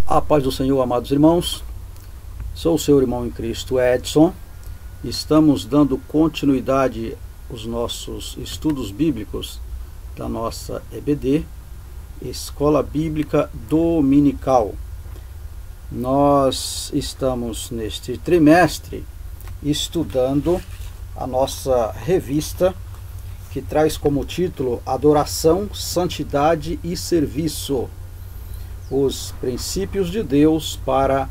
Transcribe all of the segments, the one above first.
A paz do Senhor, amados irmãos. Sou o seu irmão em Cristo, Edson. Estamos dando continuidade aos nossos estudos bíblicos da nossa EBD, Escola Bíblica Dominical. Nós estamos neste trimestre estudando a nossa revista, que traz como título Adoração, Santidade e Serviço. Os princípios de Deus para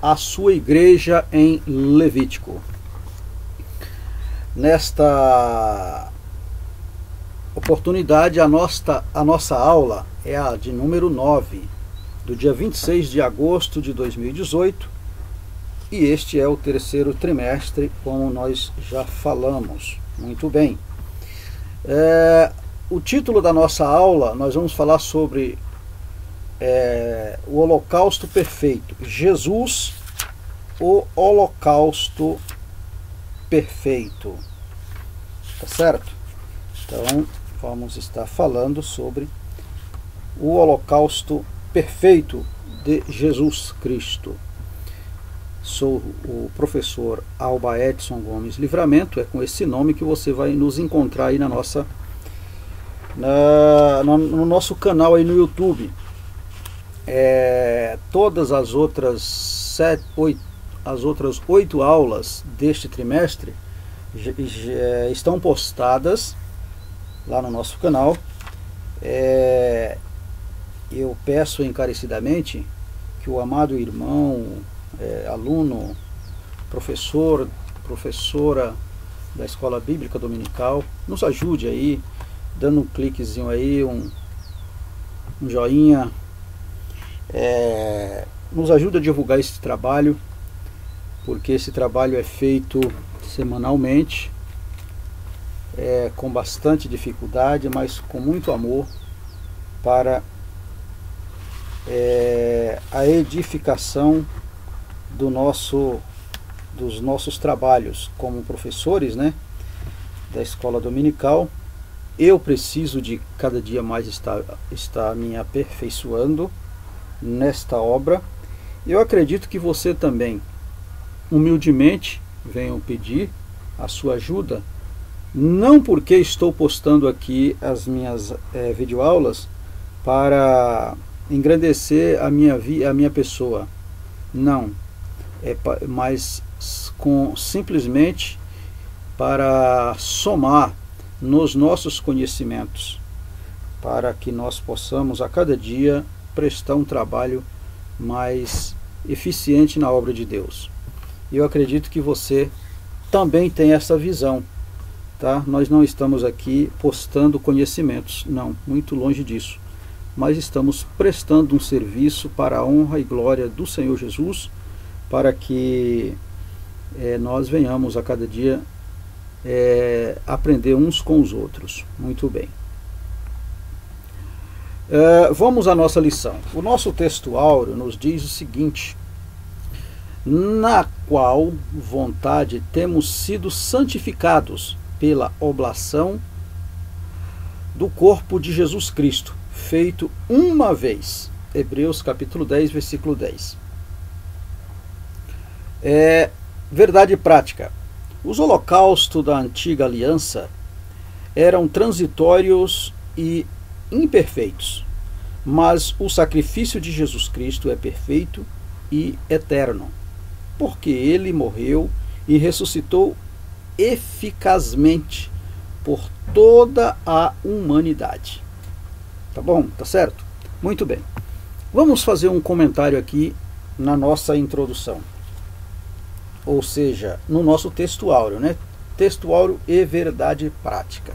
a sua igreja em Levítico. Nesta oportunidade, a nossa aula é a de número 9, do dia 26 de agosto de 2018, e este é o terceiro trimestre, como nós já falamos. Muito bem. O título da nossa aula, nós vamos falar sobre o holocausto perfeito. Jesus, o holocausto perfeito. Tá certo? Então, vamos estar falando sobre o holocausto perfeito de Jesus Cristo. Sou o professor Alba Edson Gomes Livramento. É com esse nome que você vai nos encontrar aí no nosso canal aí no YouTube. Todas as outras 8 aulas deste trimestre estão postadas lá no nosso canal. Eu peço encarecidamente que o amado irmão, aluno, professora da Escola Bíblica Dominical, nos ajude aí, dando um cliquezinho aí, um joinha. Nos ajuda a divulgar esse trabalho, porque esse trabalho é feito semanalmente, com bastante dificuldade, mas com muito amor, para a edificação dos nossos trabalhos como professores, né, da escola dominical. Eu preciso de cada dia mais estar me aperfeiçoando nesta obra. Eu acredito que você também humildemente venha pedir a sua ajuda, não porque estou postando aqui as minhas videoaulas para engrandecer a minha pessoa, não, mas simplesmente para somar nos nossos conhecimentos, para que nós possamos a cada dia prestar um trabalho mais eficiente na obra de Deus. E eu acredito que você também tem essa visão, tá? Nós não estamos aqui postando conhecimentos, não, muito longe disso, mas estamos prestando um serviço para a honra e glória do Senhor Jesus, para que nós venhamos a cada dia aprender uns com os outros. Muito bem. Vamos à nossa lição. O nosso texto áureo nos diz o seguinte: na qual vontade temos sido santificados pela oblação do corpo de Jesus Cristo, feito uma vez. Hebreus capítulo 10, versículo 10. Verdade prática. Os holocaustos da antiga aliança eram transitórios e imperfeitos, mas o sacrifício de Jesus Cristo é perfeito e eterno, porque ele morreu e ressuscitou eficazmente por toda a humanidade. Tá bom? Tá certo? Muito bem. Vamos fazer um comentário aqui na nossa introdução, ou seja, no nosso texto áureo, né? Texto áureo e verdade prática.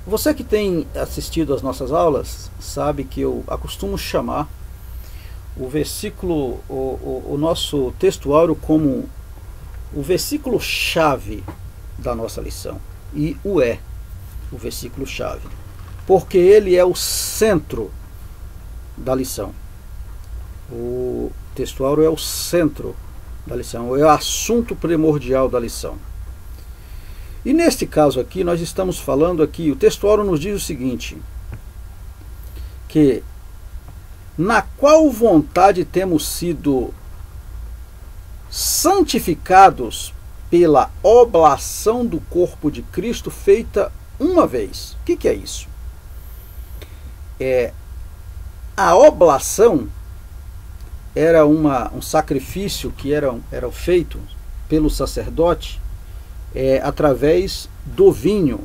Você que tem assistido às nossas aulas sabe que eu acostumo chamar o versículo, o nosso texto áureo, como o versículo chave da nossa lição. E o versículo chave, porque ele é o centro da lição. O texto áureo é o centro da lição, é o assunto primordial da lição. E neste caso aqui, nós estamos falando aqui, o texto áureo nos diz o seguinte, que na qual vontade temos sido santificados pela oblação do corpo de Cristo feita uma vez. O que é isso? A oblação era um sacrifício que era feito pelo sacerdote através do vinho.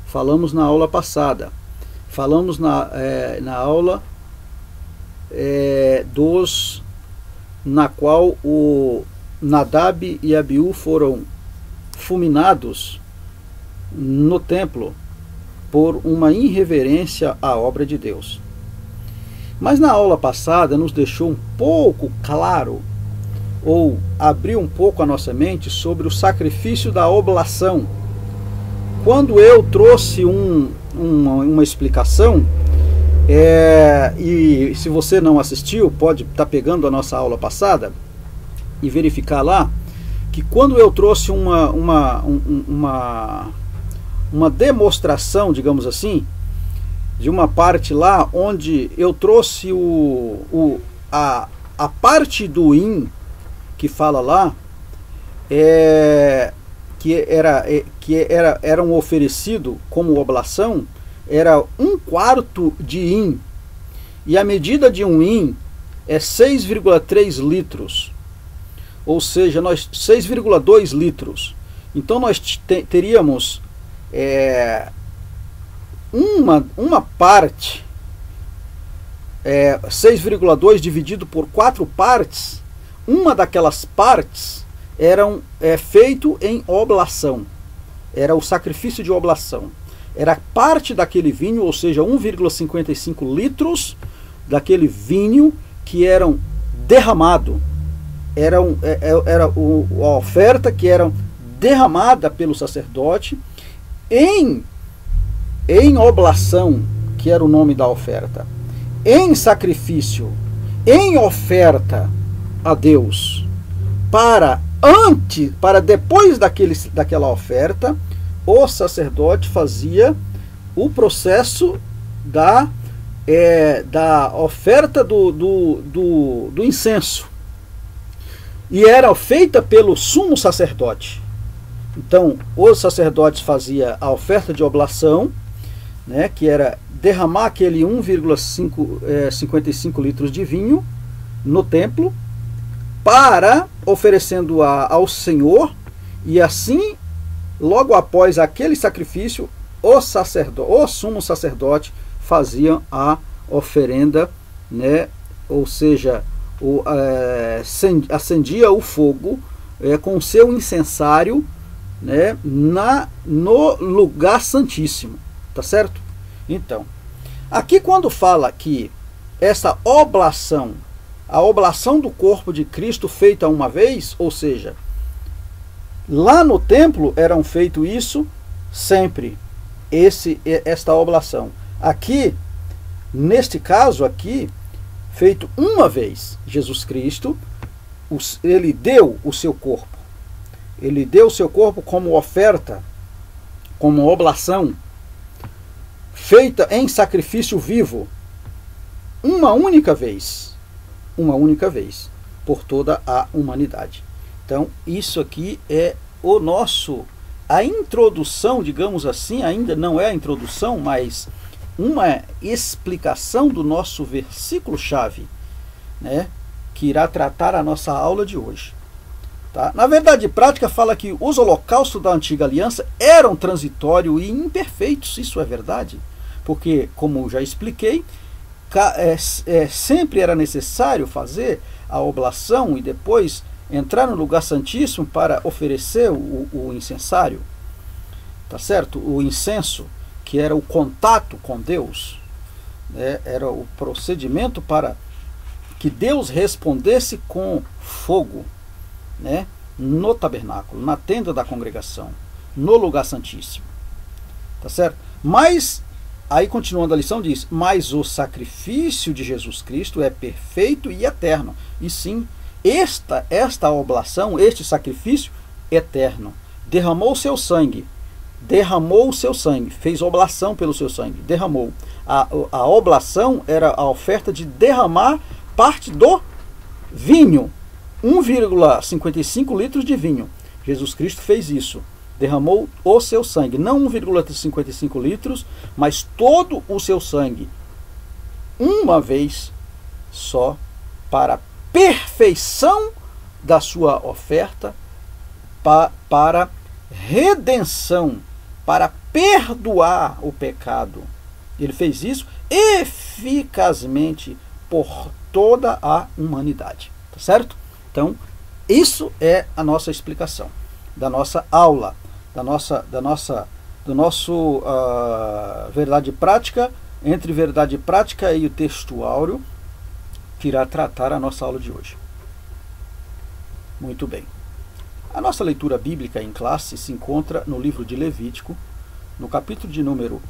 Falamos na aula passada. Falamos na aula na qual o Nadab e Abiú foram fulminados no templo por uma irreverência à obra de Deus. Mas na aula passada nos deixou um pouco claro, ou abriu um pouco a nossa mente sobre o sacrifício da oblação. Quando eu trouxe uma explicação, e se você não assistiu, pode estar pegando a nossa aula passada e verificar lá, que quando eu trouxe uma demonstração, digamos assim, de uma parte lá onde eu trouxe a parte do in que fala lá, que era um oferecido como oblação, era 1/4 de in, e a medida de um in é 6,3 litros, ou seja, 6,2 litros. Então nós teríamos uma parte, 6,2 dividido por 4 partes, uma daquelas partes feito em oblação, era o sacrifício de oblação, era parte daquele vinho, ou seja, 1,55 litros daquele vinho que eram derramado, era a oferta que era derramada pelo sacerdote em oblação, que era o nome da oferta, em sacrifício, em oferta a Deus, para depois daquela oferta, o sacerdote fazia o processo da oferta do incenso, e era feita pelo sumo sacerdote. Então, os sacerdotes faziam a oferta de oblação, né, que era derramar aquele 1,55 litros de vinho no templo, oferecendo ao Senhor, e assim, logo após aquele sacrifício, o sumo sacerdote fazia a oferenda, né, ou seja, acendia o fogo com o seu incensário, né, no lugar santíssimo, tá certo? Então, aqui quando fala que essa oblação, a oblação do corpo de Cristo feita uma vez, ou seja, lá no templo eram feito isso sempre, esta oblação. Aqui, neste caso aqui, feito uma vez, Jesus Cristo, ele deu o seu corpo. Ele deu o seu corpo como oferta, como oblação, feita em sacrifício vivo, uma única vez, por toda a humanidade. Então, isso aqui é a introdução, digamos assim, ainda não é a introdução, mas uma explicação do nosso versículo-chave, né, que irá tratar a nossa aula de hoje. Tá? Na verdade prática fala que os holocaustos da antiga aliança eram transitórios e imperfeitos, isso é verdade, porque, como já expliquei, sempre era necessário fazer a oblação e depois entrar no lugar santíssimo para oferecer o incensário, tá certo? O incenso, que era o contato com Deus, né? Era o procedimento para que Deus respondesse com fogo, né? No tabernáculo, na tenda da congregação, no lugar santíssimo, tá certo? Mas aí, continuando a lição, diz: mas o sacrifício de Jesus Cristo é perfeito e eterno. E sim, esta oblação, este sacrifício eterno, derramou seu sangue derramou o seu sangue, fez oblação pelo seu sangue, derramou. A oblação era a oferta de derramar parte do vinho, 1,55 litros de vinho. Jesus Cristo fez isso, derramou o seu sangue, não 1,55 litros, mas todo o seu sangue, uma vez só, para a perfeição da sua oferta, para redenção, para perdoar o pecado. Ele fez isso eficazmente por toda a humanidade, tá certo? Então, isso é a nossa explicação da nossa aula, do nosso verdade prática, entre verdade prática e o texto áureo, que irá tratar a nossa aula de hoje. Muito bem. A nossa leitura bíblica em classe se encontra no livro de Levítico, no capítulo de número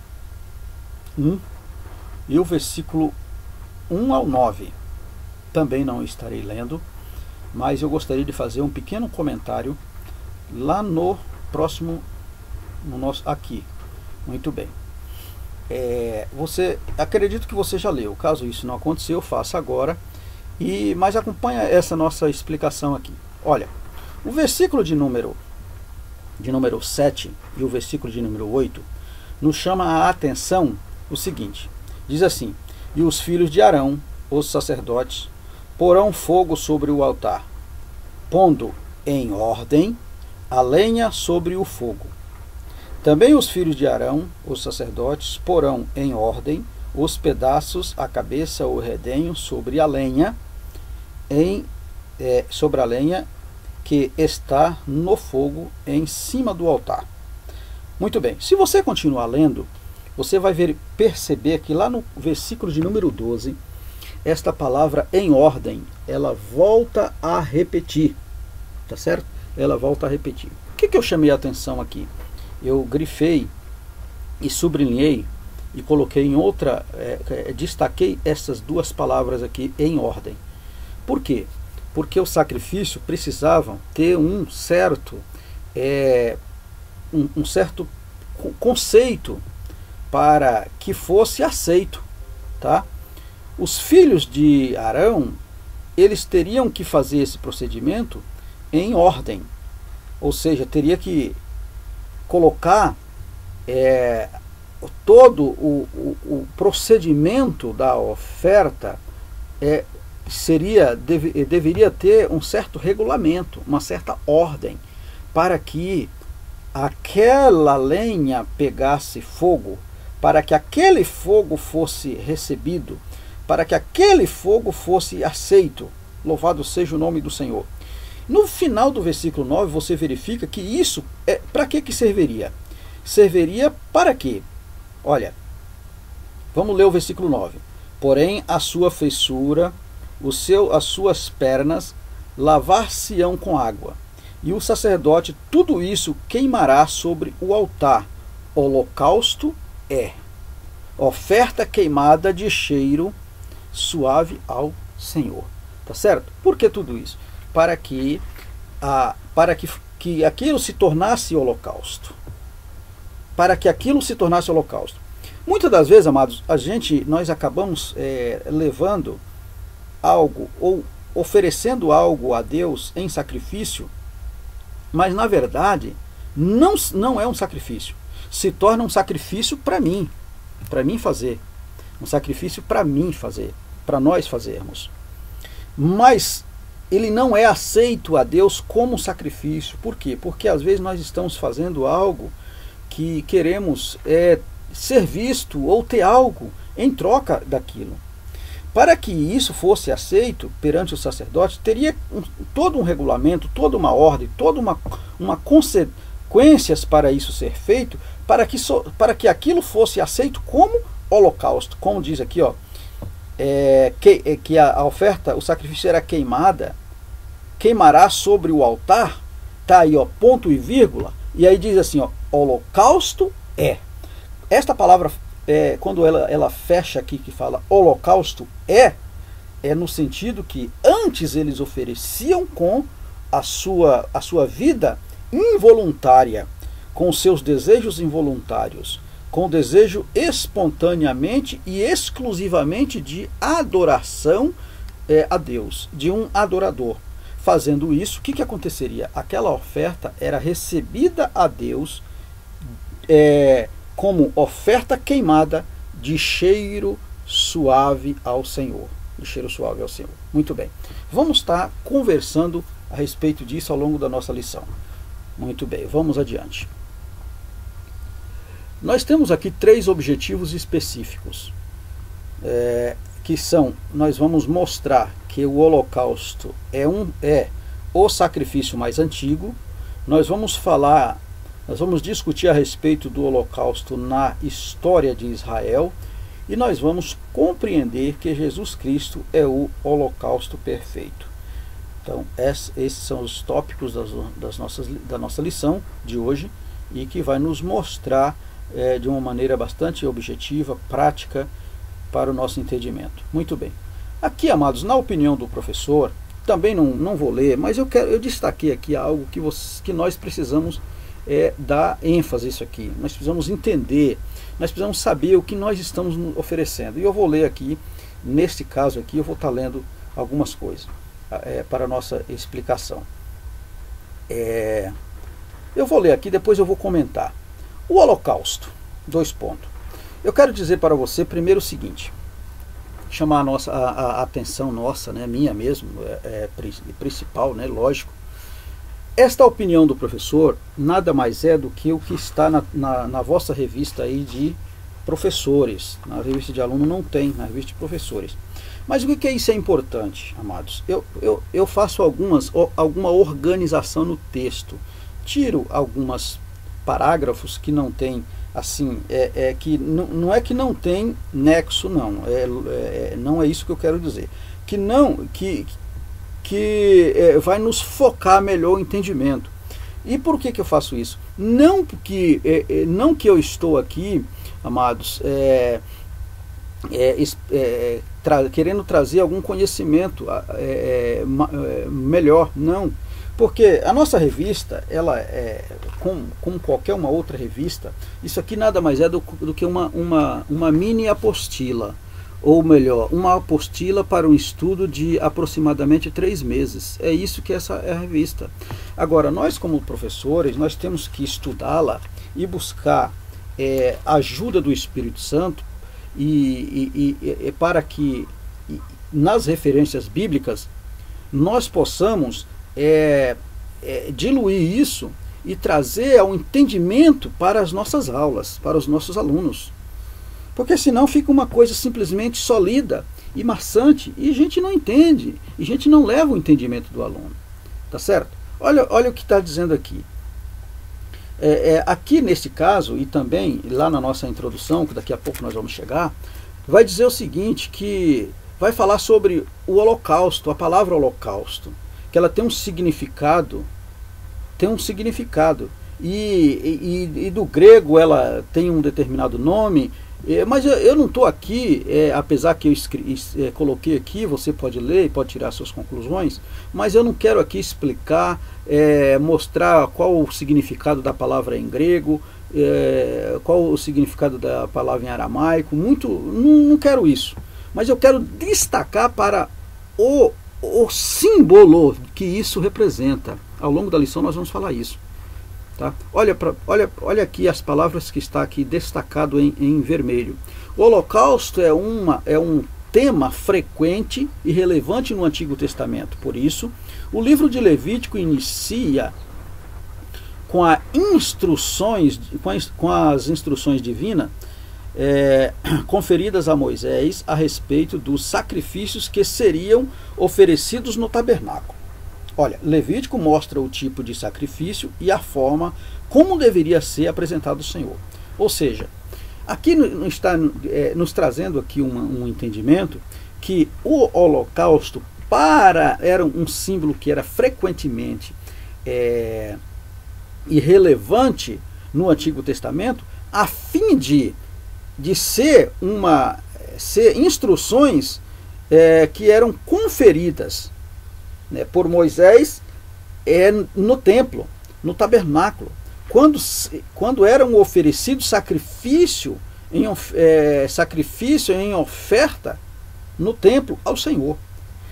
1 e o versículo 1 ao 9. Também não estarei lendo, mas eu gostaria de fazer um pequeno comentário lá no próximo, aqui. Muito bem. Acredito que você já leu. Caso isso não aconteceu, faça agora. Mas acompanha essa nossa explicação aqui. Olha, o versículo de número 7 e o versículo de número 8 nos chama a atenção o seguinte. Diz assim: e os filhos de Arão, os sacerdotes, porão fogo sobre o altar, pondo em ordem a lenha sobre o fogo. Também os filhos de Arão, os sacerdotes, porão em ordem os pedaços, a cabeça, o redenho sobre a lenha, sobre a lenha que está no fogo em cima do altar. Muito bem, se você continuar lendo, você vai perceber que lá no versículo de número 12, esta palavra em ordem, ela volta a repetir, tá certo? Ela volta a repetir. O que eu chamei a atenção aqui? Eu grifei e sublinhei e coloquei em outra, destaquei essas duas palavras aqui, em ordem. Por quê? Porque o sacrifício precisavam ter um certo conceito para que fosse aceito, tá? Os filhos de Arão, eles teriam que fazer esse procedimento em ordem, ou seja, teria que colocar todo o procedimento da oferta, deveria ter um certo regulamento, uma certa ordem, para que aquela lenha pegasse fogo, para que aquele fogo fosse recebido, para que aquele fogo fosse aceito. Louvado seja o nome do Senhor. No final do versículo 9, você verifica que isso, para que serviria? Serviria para quê? Olha, vamos ler o versículo 9. Porém, a sua feiçura, as suas pernas, lavar-se-ão com água, e o sacerdote tudo isso queimará sobre o altar. Holocausto oferta queimada de cheiro suave ao Senhor. Tá certo? Por que tudo isso? Para que aquilo se tornasse holocausto. Para que aquilo se tornasse holocausto. Muitas das vezes, amados, nós acabamos levando algo ou oferecendo algo a Deus em sacrifício, mas na verdade não é um sacrifício. Se torna um sacrifício para mim fazer. Um sacrifício para mim fazer, para nós fazermos. Mas ele não é aceito a Deus como sacrifício. Por quê? Porque às vezes nós estamos fazendo algo que queremos ser visto ou ter algo em troca daquilo. Para que isso fosse aceito perante o sacerdote, teria todo um regulamento, toda uma ordem, toda uma consequências para isso ser feito, para que aquilo fosse aceito como holocausto. Como diz aqui, ó, que a oferta, o sacrifício era queimará sobre o altar, tá aí, ó, ponto e vírgula, e aí diz assim, ó, holocausto Esta palavra, quando ela fecha aqui, que fala holocausto, é no sentido que antes eles ofereciam com a sua vida involuntária, com seus desejos involuntários, com o desejo espontaneamente e exclusivamente de adoração a Deus, de um adorador. Fazendo isso, o que aconteceria? Aquela oferta era recebida a Deus como oferta queimada de cheiro suave ao Senhor. De cheiro suave ao Senhor. Muito bem. Vamos estar conversando a respeito disso ao longo da nossa lição. Muito bem, vamos adiante. Nós temos aqui 3 objetivos específicos, que são, nós vamos mostrar que o holocausto é o sacrifício mais antigo. Nós vamos discutir a respeito do holocausto na história de Israel, e nós vamos compreender que Jesus Cristo é o holocausto perfeito. Então, esses são os tópicos da nossa lição de hoje, e que vai nos mostrar de uma maneira bastante objetiva, prática, para o nosso entendimento. Muito bem. Aqui, amados, na opinião do professor, também não vou ler, mas eu destaquei aqui algo que nós precisamos dar ênfase a isso aqui. Nós precisamos entender, nós precisamos saber o que nós estamos oferecendo. E eu vou ler aqui, neste caso aqui, eu vou estar lendo algumas coisas para a nossa explicação. Eu vou ler aqui, depois eu vou comentar. O holocausto, 2 pontos. Eu quero dizer para você primeiro o seguinte, chamar a atenção nossa, minha mesmo, principal, lógico. Esta opinião do professor nada mais é do que o que está na vossa revista aí de professores. Na revista de aluno não tem, na revista de professores. Mas o que isso é importante, amados? Eu faço alguma organização no texto, tiro algumas parágrafos que não tem, assim, que não é que não tem nexo, não, não é isso que eu quero dizer, que vai nos focar melhor o entendimento. E por que eu faço isso? Não que eu estou aqui, amados, querendo trazer algum conhecimento melhor, não. Porque a nossa revista, ela como qualquer uma outra revista, isso aqui nada mais é do que uma mini apostila, ou melhor, uma apostila para um estudo de aproximadamente 3 meses. É isso que essa é a revista. Agora, nós como professores, nós temos que estudá-la e buscar ajuda do Espírito Santo e para que nas referências bíblicas nós possamos diluir isso e trazer ao entendimento para as nossas aulas, para os nossos alunos. Porque senão fica uma coisa simplesmente só lida e maçante, e a gente não entende, e a gente não leva o entendimento do aluno. Tá certo? Olha o que está dizendo aqui. Aqui neste caso, e também lá na nossa introdução, que daqui a pouco nós vamos chegar, vai dizer o seguinte, que vai falar sobre o holocausto, a palavra holocausto, que ela tem um significado, e do grego ela tem um determinado nome, mas eu não estou aqui, apesar que eu coloquei aqui, você pode ler e pode tirar suas conclusões, mas eu não quero aqui explicar, mostrar qual o significado da palavra em grego, qual o significado da palavra em aramaico, não quero isso, mas eu quero destacar para o símbolo que isso representa. Ao longo da lição nós vamos falar isso. Tá? Olha aqui as palavras que está aqui destacado em vermelho. O holocausto é um tema frequente e relevante no Antigo Testamento. Por isso, o livro de Levítico inicia com as instruções divinas conferidas a Moisés a respeito dos sacrifícios que seriam oferecidos no tabernáculo. Olha, Levítico mostra o tipo de sacrifício e a forma como deveria ser apresentado ao Senhor. Ou seja, aqui está nos trazendo aqui um entendimento que o holocausto era um símbolo que era frequentemente irrelevante no Antigo Testamento, a fim de ser instruções que eram conferidas por Moisés no templo, no tabernáculo, quando eram oferecidos sacrifício em oferta no templo ao Senhor.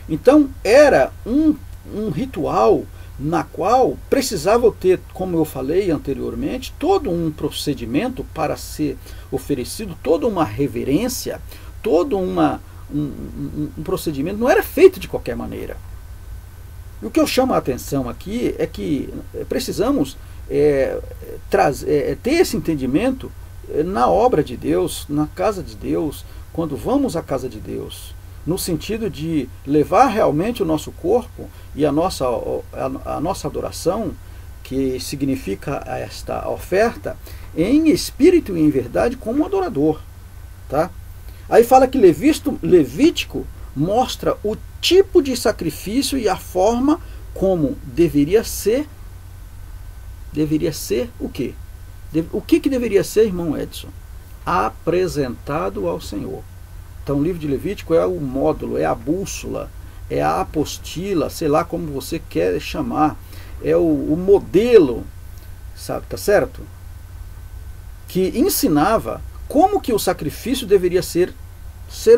Então era um ritual na qual precisava ter, como eu falei anteriormente, todo um procedimento para ser oferecido, toda uma reverência, todo um procedimento, não era feito de qualquer maneira. E o que eu chamo a atenção aqui é que precisamos ter esse entendimento na obra de Deus, na casa de Deus, quando vamos à casa de Deus, no sentido de levar realmente o nosso corpo e a nossa adoração, que significa esta oferta, em espírito e em verdade, como um adorador. Tá? Aí fala que Levítico mostra o tipo de sacrifício e a forma como deveria ser o quê? O que deveria ser, irmão Edson? Apresentado ao Senhor. Então o livro de Levítico é o módulo, é a bússola, é a apostila, sei lá como você quer chamar, é o modelo, sabe, tá certo? Que ensinava como que o sacrifício deveria ser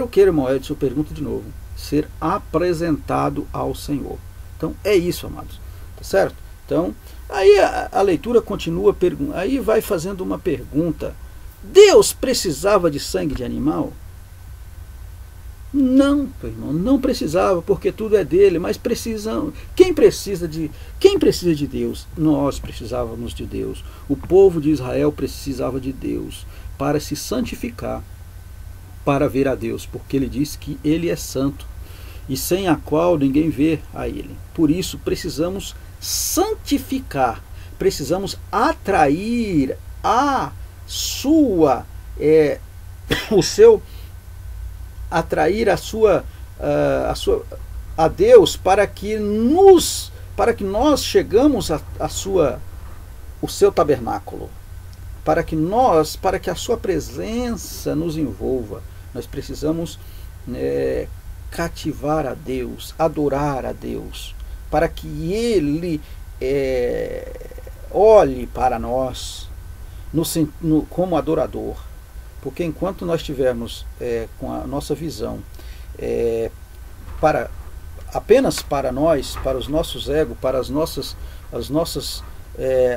o que, irmão Edson? Eu pergunto de novo. Ser apresentado ao Senhor. Então é isso, amados, tá certo? Então, aí a leitura continua, aí vai fazendo uma pergunta. Deus precisava de sangue de animal? Não, irmão, não precisava, porque tudo é dele, mas precisam. Quem precisa de Deus? Nós precisávamos de Deus. O povo de Israel precisava de Deus para se santificar, para ver a Deus, porque ele diz que ele é santo e sem a qual ninguém vê a ele. Por isso precisamos santificar, precisamos atrair a Deus para que nós chegamos o seu tabernáculo, para que a sua presença nos envolva. Nós precisamos cativar a Deus, adorar a Deus, para que Ele olhe para nós como adorador. Porque enquanto nós estivermos com a nossa visão apenas para nós, para os nossos egos, para as nossas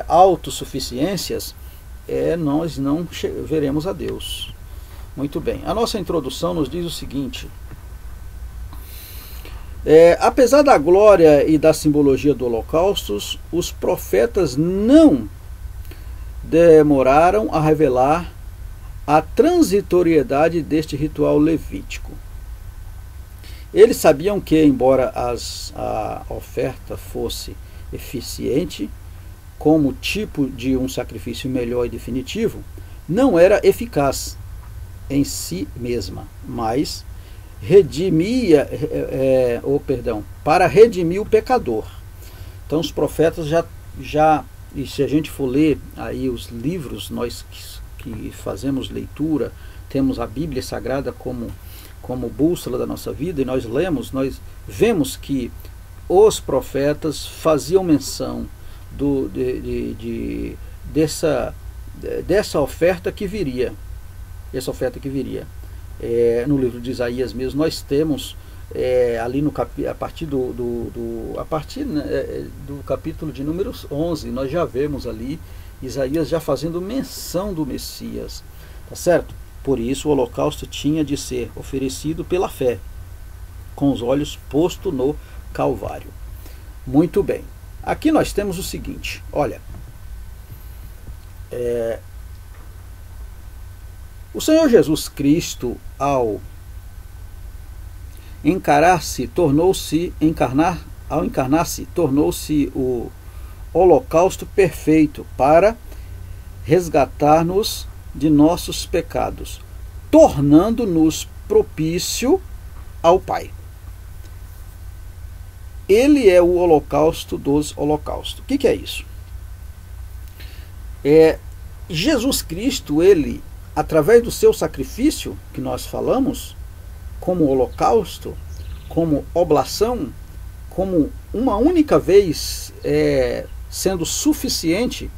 autossuficiências, nós não veremos a Deus. Muito bem, a nossa introdução nos diz o seguinte: apesar da glória e da simbologia do holocausto, os profetas não demoraram a revelar a transitoriedade deste ritual levítico. Eles sabiam que, embora a oferta fosse eficiente, como tipo de um sacrifício melhor e definitivo, não era eficaz em si mesma, mas para redimir o pecador. Então os profetas e se a gente for ler aí os livros, nós que fazemos leitura, temos a Bíblia Sagrada como bússola da nossa vida, e nós vemos que os profetas faziam menção dessa oferta que viria. No livro de Isaías mesmo, nós temos ali a partir do capítulo de número 11, nós já vemos ali Isaías já fazendo menção do Messias, tá certo? Por isso o holocausto tinha de ser oferecido pela fé, com os olhos postos no Calvário. Muito bem, aqui nós temos o seguinte, olha, o Senhor Jesus Cristo, ao encarnar-se, tornou-se o holocausto perfeito para resgatar-nos de nossos pecados, tornando-nos propício ao Pai. Ele é o holocausto dos holocaustos. O que é isso? Jesus Cristo, ele, através do seu sacrifício, que nós falamos, como holocausto, como oblação, como uma única vez sendo suficiente,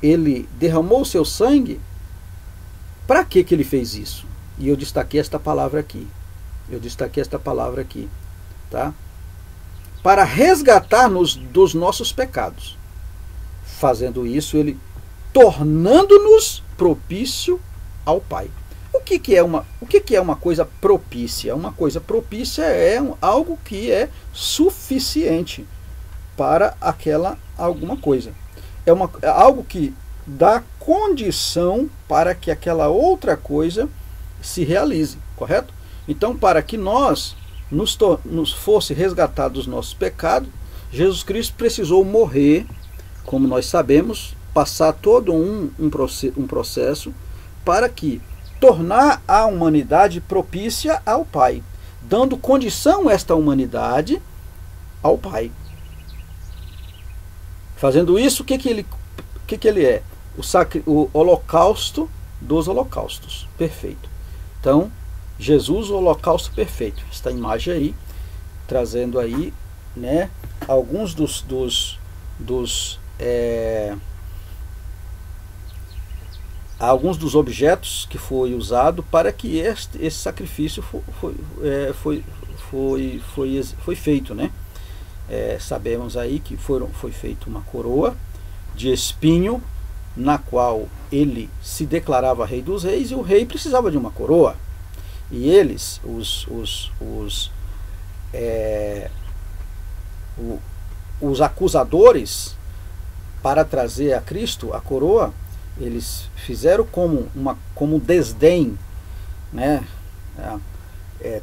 ele derramou o seu sangue, para que ele fez isso? E eu destaquei esta palavra aqui. Tá? Para resgatar-nos dos nossos pecados. Fazendo isso, ele tornando-nos propício ao Pai. O que é uma coisa propícia? Uma coisa propícia é algo que é suficiente para alguma coisa. É algo que dá condição para que aquela outra coisa se realize, correto? Então, para que nós nos fosse resgatado dos nossos pecados, Jesus Cristo precisou morrer, como nós sabemos, passar todo um processo para que tornar a humanidade propícia ao Pai, dando condição a esta humanidade ao Pai. Fazendo isso, o que ele é? O holocausto dos holocaustos. Perfeito. Então, Jesus, o holocausto perfeito. Esta imagem aí, trazendo aí, né, alguns alguns dos objetos que foi usado para que esse sacrifício foi feito, né? Sabemos aí que foi feita uma coroa de espinho, na qual ele se declarava rei dos reis, e o rei precisava de uma coroa. E eles, os acusadores, para trazer a Cristo a coroa, eles fizeram como desdém, né?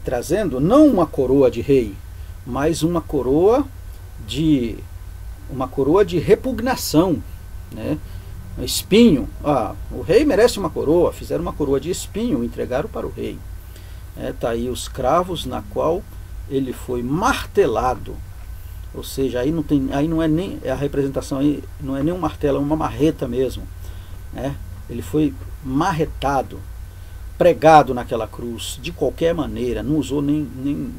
Trazendo não uma coroa de rei, mas uma coroa de repugnação, né? Espinho. O rei merece uma coroa. Fizeram uma coroa de espinho, entregaram para o rei. Tá aí os cravos na qual ele foi martelado. Ou seja, aí não é nem a representação, aí não é nem um martelo, é uma marreta mesmo, né? Ele foi marretado, pregado naquela cruz de qualquer maneira. Não usou nem um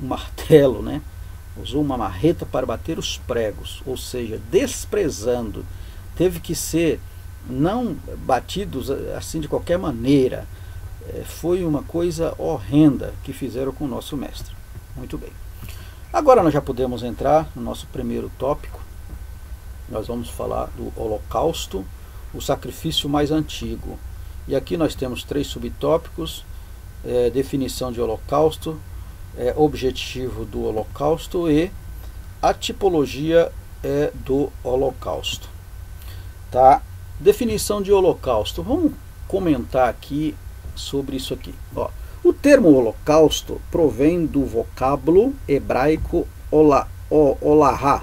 martelo, né? Usou uma marreta para bater os pregos, ou seja, desprezando. Teve que ser não batidos assim de qualquer maneira. Foi uma coisa horrenda que fizeram com o nosso mestre. Muito bem. Agora nós já podemos entrar no nosso primeiro tópico. Nós vamos falar do holocausto, o sacrifício mais antigo. E aqui nós temos 3 subtópicos: definição de holocausto, objetivo do holocausto e a tipologia do holocausto. Tá? Definição de holocausto. Vamos comentar aqui sobre isso aqui. O termo holocausto provém do vocábulo hebraico olahá,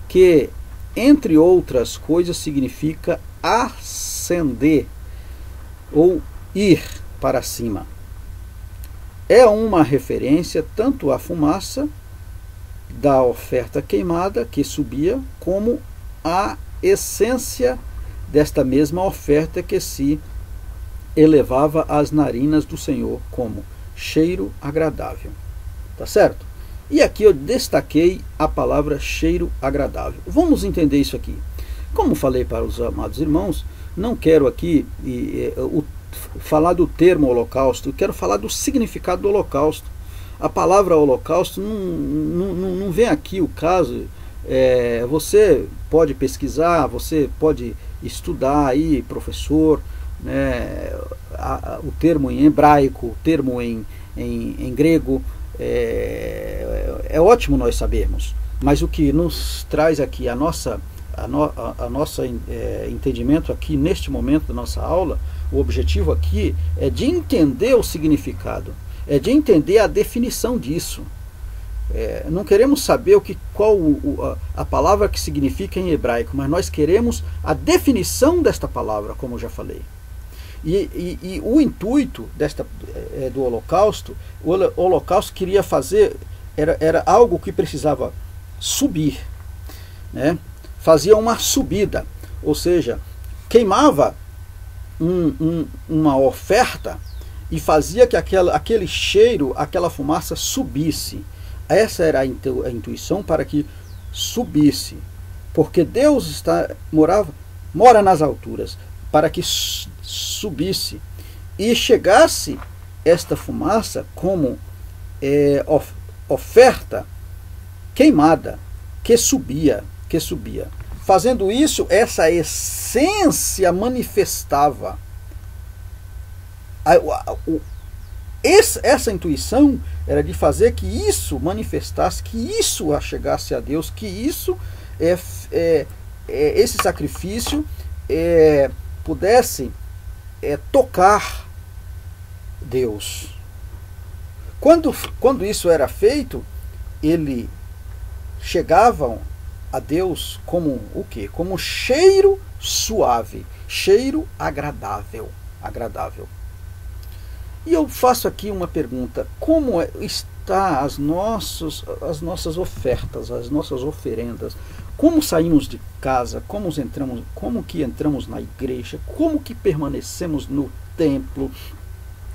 que, entre outras coisas, significa ascender ou ir para cima. É uma referência tanto à fumaça da oferta queimada que subia, como à essência desta mesma oferta que se elevava às narinas do Senhor como cheiro agradável. Tá certo? E aqui eu destaquei a palavra cheiro agradável. Vamos entender isso aqui. Como falei para os amados irmãos, não quero aqui falar do termo holocausto, quero falar do significado do holocausto. A palavra holocausto não vem aqui o caso. Você pode pesquisar, você pode estudar aí, professor, né, o termo em hebraico, o termo em grego. É ótimo nós sabermos, mas o que nos traz aqui a nossa entendimento aqui neste momento da nossa aula, o objetivo aqui é de entender o significado, é de entender a definição disso. Não queremos saber qual a palavra que significa em hebraico, mas nós queremos a definição desta palavra, como eu já falei. E o intuito do holocausto, o holocausto queria fazer, era algo que precisava subir, né? Fazia uma subida, ou seja, queimava uma oferta e fazia que aquele cheiro, aquela fumaça subisse. Essa era a intuição, para que subisse, porque Deus morava mora nas alturas, para que subisse e chegasse esta fumaça como oferta queimada, que subia. Fazendo isso, essa essência manifestava. Essa intuição era de fazer que isso manifestasse, que isso chegasse a Deus, que isso, esse sacrifício pudesse tocar Deus. Quando isso era feito, ele chegavam a Deus como o quê? Como cheiro suave, cheiro agradável. E eu faço aqui uma pergunta: como está as nossas ofertas, as nossas oferendas? Como saímos de casa? Como que entramos na igreja? Como que permanecemos no templo?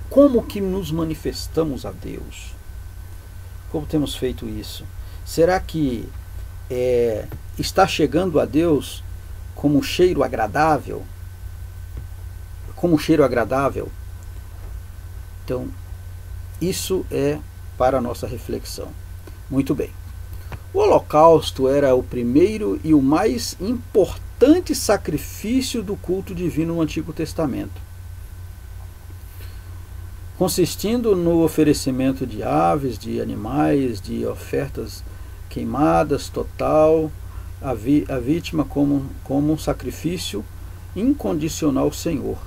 Como que nos manifestamos a Deus? Como temos feito isso? Será que está chegando a Deus como cheiro agradável? Como cheiro agradável? Então, isso é para a nossa reflexão. Muito bem. O holocausto era o primeiro e o mais importante sacrifício do culto divino no Antigo Testamento, consistindo no oferecimento de aves, de animais, de ofertas queimadas total, a vítima como um sacrifício incondicional ao Senhor.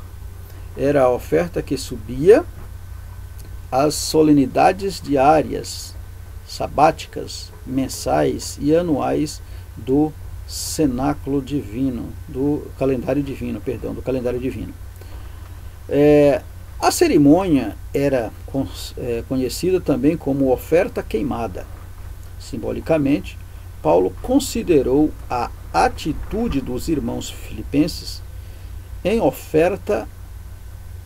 Era a oferta que subia às solenidades diárias, sabáticas, mensais e anuais do cenáculo divino, do calendário divino. A cerimônia era conhecida também como oferta queimada. Simbolicamente, Paulo considerou a atitude dos irmãos filipenses em oferta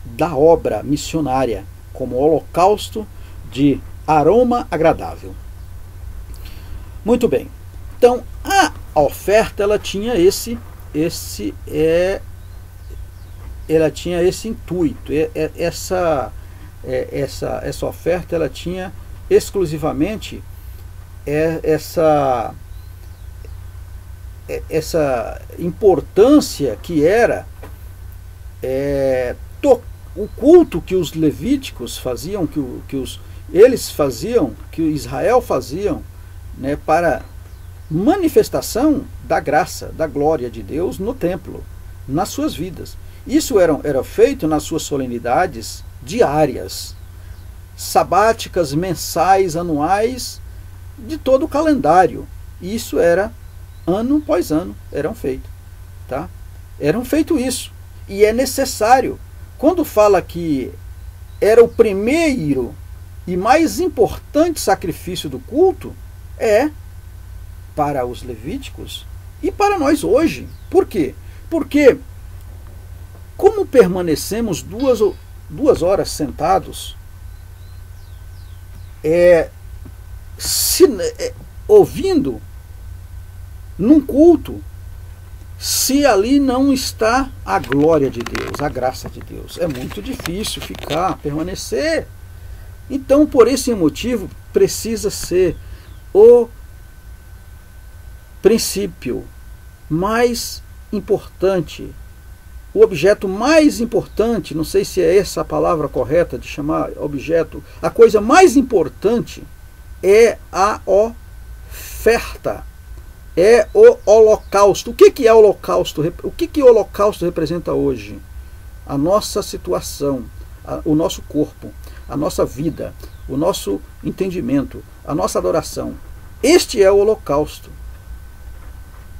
da obra missionária como holocausto de aroma agradável. Muito bem. Então, a oferta ela tinha esse intuito. Essa oferta ela tinha exclusivamente essa importância que era o culto que os levíticos faziam, que Israel faziam, né, para manifestação da graça, da glória de Deus no templo, nas suas vidas. Isso era feito nas suas solenidades diárias, sabáticas, mensais, anuais, de todo o calendário. Isso era ano após ano, eram feito, tá? Eram feito isso. E é necessário. Quando fala que era o primeiro e mais importante sacrifício do culto, é para os levíticos e para nós hoje. Por quê? Porque como permanecemos duas horas sentados, ouvindo num culto, se ali não está a glória de Deus, a graça de Deus? É muito difícil permanecer. Então, por esse motivo, precisa ser o princípio mais importante, o objeto mais importante, não sei se é essa a palavra correta de chamar objeto, a coisa mais importante é a oferta, é o holocausto. O que é holocausto? O que o holocausto representa hoje? A nossa situação, o nosso corpo, a nossa vida, o nosso entendimento, a nossa adoração. Este é o holocausto.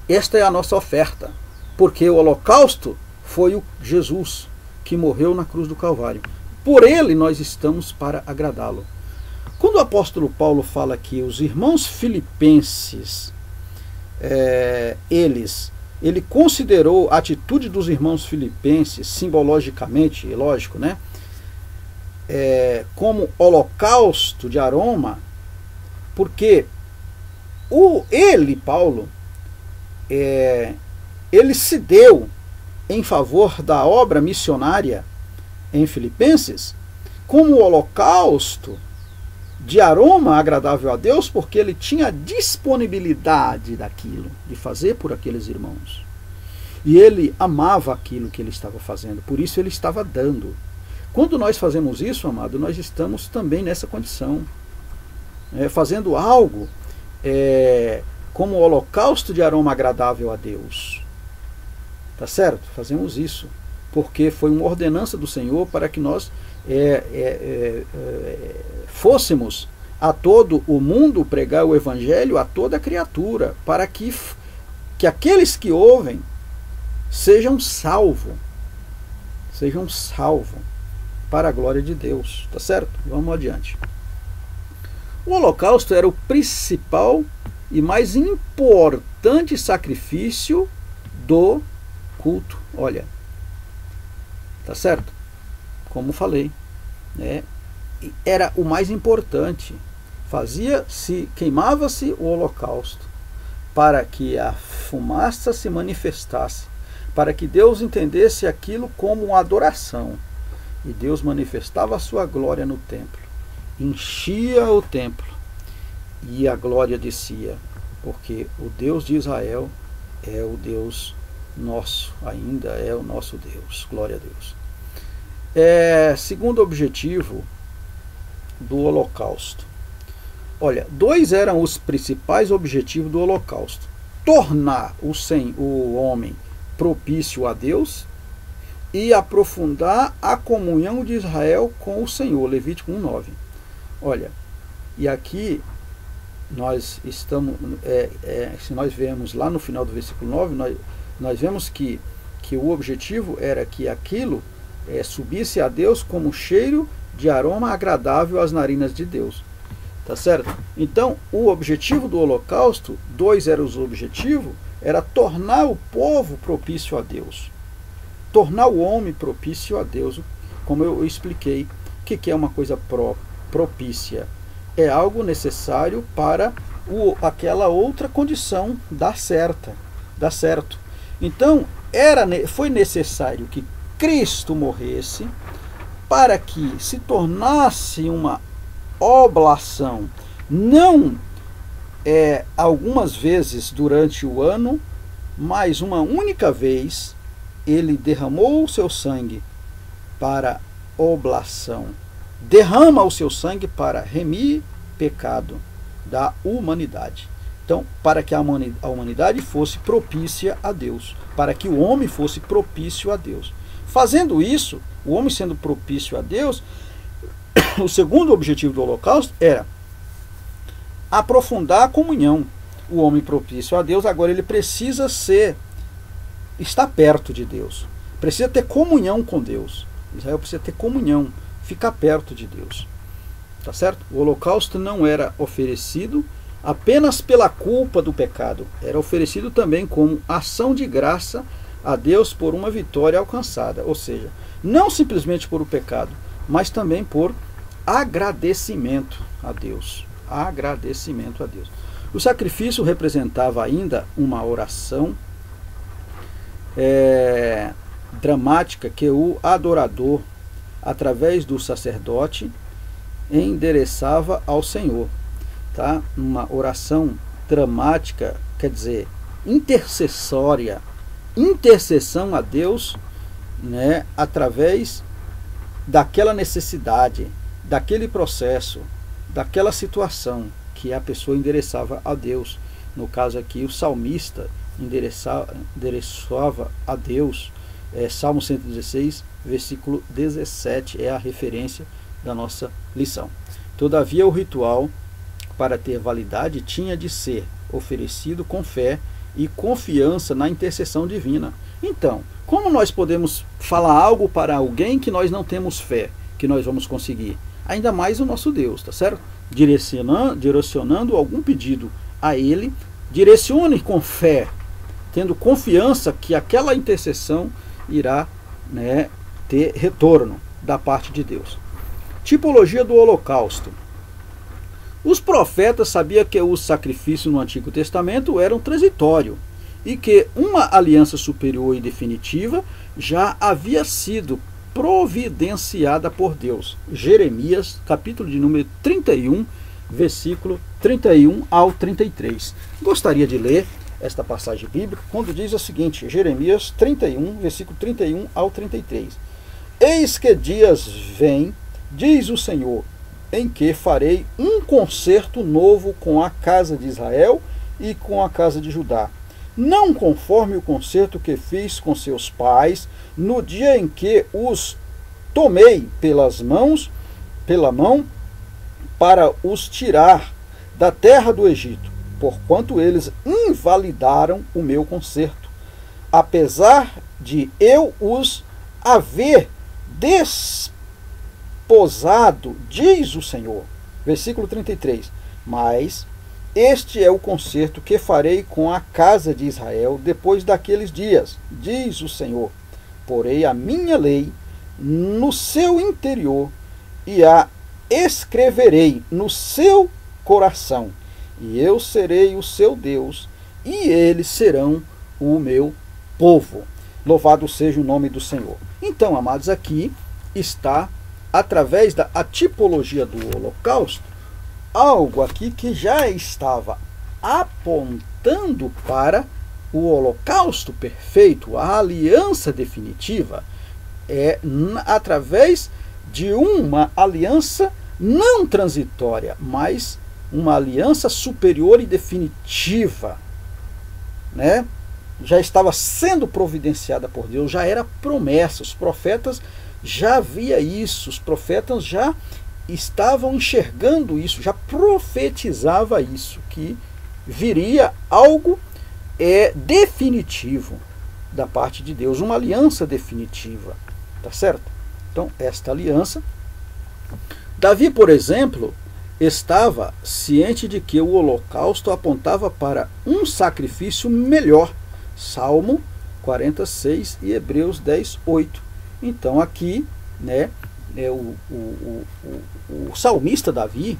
Esta é a nossa oferta, porque o holocausto foi o Jesus que morreu na cruz do Calvário. Por ele nós estamos para agradá-lo. Quando o apóstolo Paulo fala que os irmãos filipenses, ele considerou a atitude dos irmãos filipenses, simbologicamente, lógico, né, como holocausto de aroma, porque Paulo, ele se deu em favor da obra missionária em Filipenses, como o holocausto de aroma agradável a Deus, porque ele tinha disponibilidade daquilo, de fazer por aqueles irmãos. E ele amava aquilo que ele estava fazendo, por isso ele estava dando. Quando nós fazemos isso, amado, nós estamos também nessa condição, fazendo algo como o holocausto de aroma agradável a Deus. Tá certo? Fazemos isso, porque foi uma ordenança do Senhor para que nós fôssemos a todo o mundo pregar o Evangelho a toda criatura, para que aqueles que ouvem sejam salvos, para a glória de Deus, tá certo? Vamos adiante. O holocausto era o principal e mais importante sacrifício do culto. Olha, tá certo? Como falei, era o mais importante. Queimava-se o holocausto para que a fumaça se manifestasse, para que Deus entendesse aquilo como uma adoração. E Deus manifestava a sua glória no templo, enchia o templo e a glória descia, porque o Deus de Israel é o Deus nosso, ainda é o nosso Deus. Glória a Deus. Segundo objetivo do holocausto. Olha, 2 eram os principais objetivos do holocausto: tornar o homem propício a Deus e aprofundar a comunhão de Israel com o Senhor. Levítico 1:9. Olha, e aqui nós estamos, se nós vemos lá no final do versículo 9, nós vemos que o objetivo era que aquilo subisse a Deus como cheiro de aroma agradável às narinas de Deus. Tá certo? Então, o objetivo do holocausto, 2 eram os objetivos, era tornar o povo propício a Deus. Tornar o homem propício a Deus. Como eu expliquei, o que é uma coisa propícia? É algo necessário para aquela outra condição dar certo. Então, foi necessário que Cristo morresse para que se tornasse uma oblação, não algumas vezes durante o ano, mas uma única vez ele derramou o seu sangue para oblação. Derrama o seu sangue para remir pecado da humanidade. Então, para que a humanidade fosse propícia a Deus, para que o homem fosse propício a Deus. Fazendo isso, o homem sendo propício a Deus, o segundo objetivo do holocausto era aprofundar a comunhão. O homem propício a Deus, agora ele precisa estar perto de Deus. Precisa ter comunhão com Deus. Israel precisa ter comunhão, ficar perto de Deus. Tá certo? O holocausto não era oferecido apenas pela culpa do pecado. Era oferecido também como ação de graça a Deus por uma vitória alcançada. Ou seja, não simplesmente por o pecado, mas também por agradecimento a Deus. Agradecimento a Deus. O sacrifício representava ainda uma oração dramática que o adorador, através do sacerdote, endereçava ao Senhor. Tá? Uma oração dramática, quer dizer, intercessória, intercessão a Deus, né, através daquela necessidade, daquele processo, daquela situação que a pessoa endereçava a Deus. No caso aqui, o salmista endereçava a Deus. Salmo 116, versículo 17 é a referência da nossa lição. Todavia, o ritual, para ter validade, tinha de ser oferecido com fé e confiança na intercessão divina. Então, como nós podemos falar algo para alguém que nós não temos fé que nós vamos conseguir? Ainda mais o nosso Deus, tá certo? Direcionando algum pedido a Ele, direcione com fé, tendo confiança que aquela intercessão irá, né, ter retorno da parte de Deus. Tipologia do holocausto. Os profetas sabiam que os sacrifícios no Antigo Testamento eram transitórios e que uma aliança superior e definitiva já havia sido providenciada por Deus. Jeremias, capítulo de número 31, versículo 31 ao 33. Gostaria de ler esta passagem bíblica quando diz o seguinte, Jeremias 31, versículo 31 ao 33. Eis que dias vêm, diz o Senhor, em que farei um concerto novo com a casa de Israel e com a casa de Judá, não conforme o concerto que fiz com seus pais, no dia em que os tomei pela mão, para os tirar da terra do Egito, porquanto eles invalidaram o meu concerto, apesar de eu os haver desposado, diz o Senhor. Versículo 33. Mas este é o concerto que farei com a casa de Israel depois daqueles dias, diz o Senhor. Porei a minha lei no seu interior e a escreverei no seu coração, e eu serei o seu Deus, e eles serão o meu povo. Louvado seja o nome do Senhor. Então, amados, aqui está, através da tipologia do holocausto, algo aqui que já estava apontando para o holocausto perfeito, a aliança definitiva, através de uma aliança não transitória, mas uma aliança superior e definitiva, né? Já estava sendo providenciada por Deus, já era promessa, os profetas já via isso, os profetas já estavam enxergando isso, já profetizava isso, que viria algo definitivo da parte de Deus, uma aliança definitiva, tá certo? Então, esta aliança, Davi, por exemplo, estava ciente de que o holocausto apontava para um sacrifício melhor, Salmo 46 e Hebreus 10, 8. Então aqui, né, o salmista Davi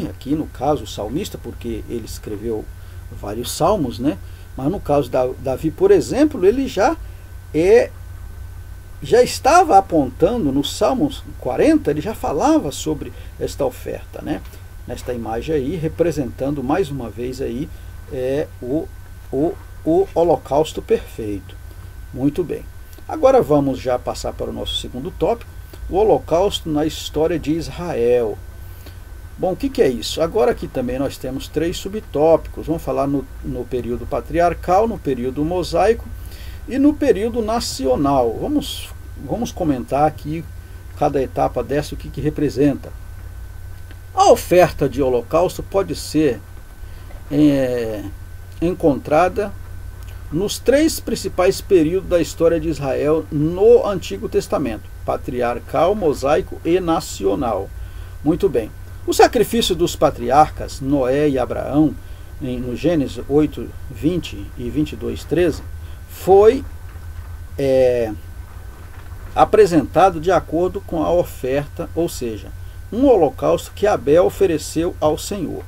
aqui no caso o salmista, porque ele escreveu vários salmos, né, mas no caso da Davi, por exemplo, ele já estava apontando no Salmos 40, ele já falava sobre esta oferta, né, nesta imagem aí, representando mais uma vez aí o holocausto perfeito. Muito bem. Agora vamos já passar para o nosso segundo tópico, o holocausto na história de Israel. Bom, o que é isso? Agora aqui também nós temos 3 subtópicos. Vamos falar no período patriarcal, no período mosaico e no período nacional. Vamos comentar aqui cada etapa dessa, o que representa. A oferta de holocausto pode ser encontrada nos 3 principais períodos da história de Israel no Antigo Testamento: patriarcal, mosaico e nacional. Muito bem. O sacrifício dos patriarcas Noé e Abraão, no Gênesis 8, 20 e 22, 13, foi apresentado de acordo com a oferta, ou seja, um holocausto que Abel ofereceu ao Senhor.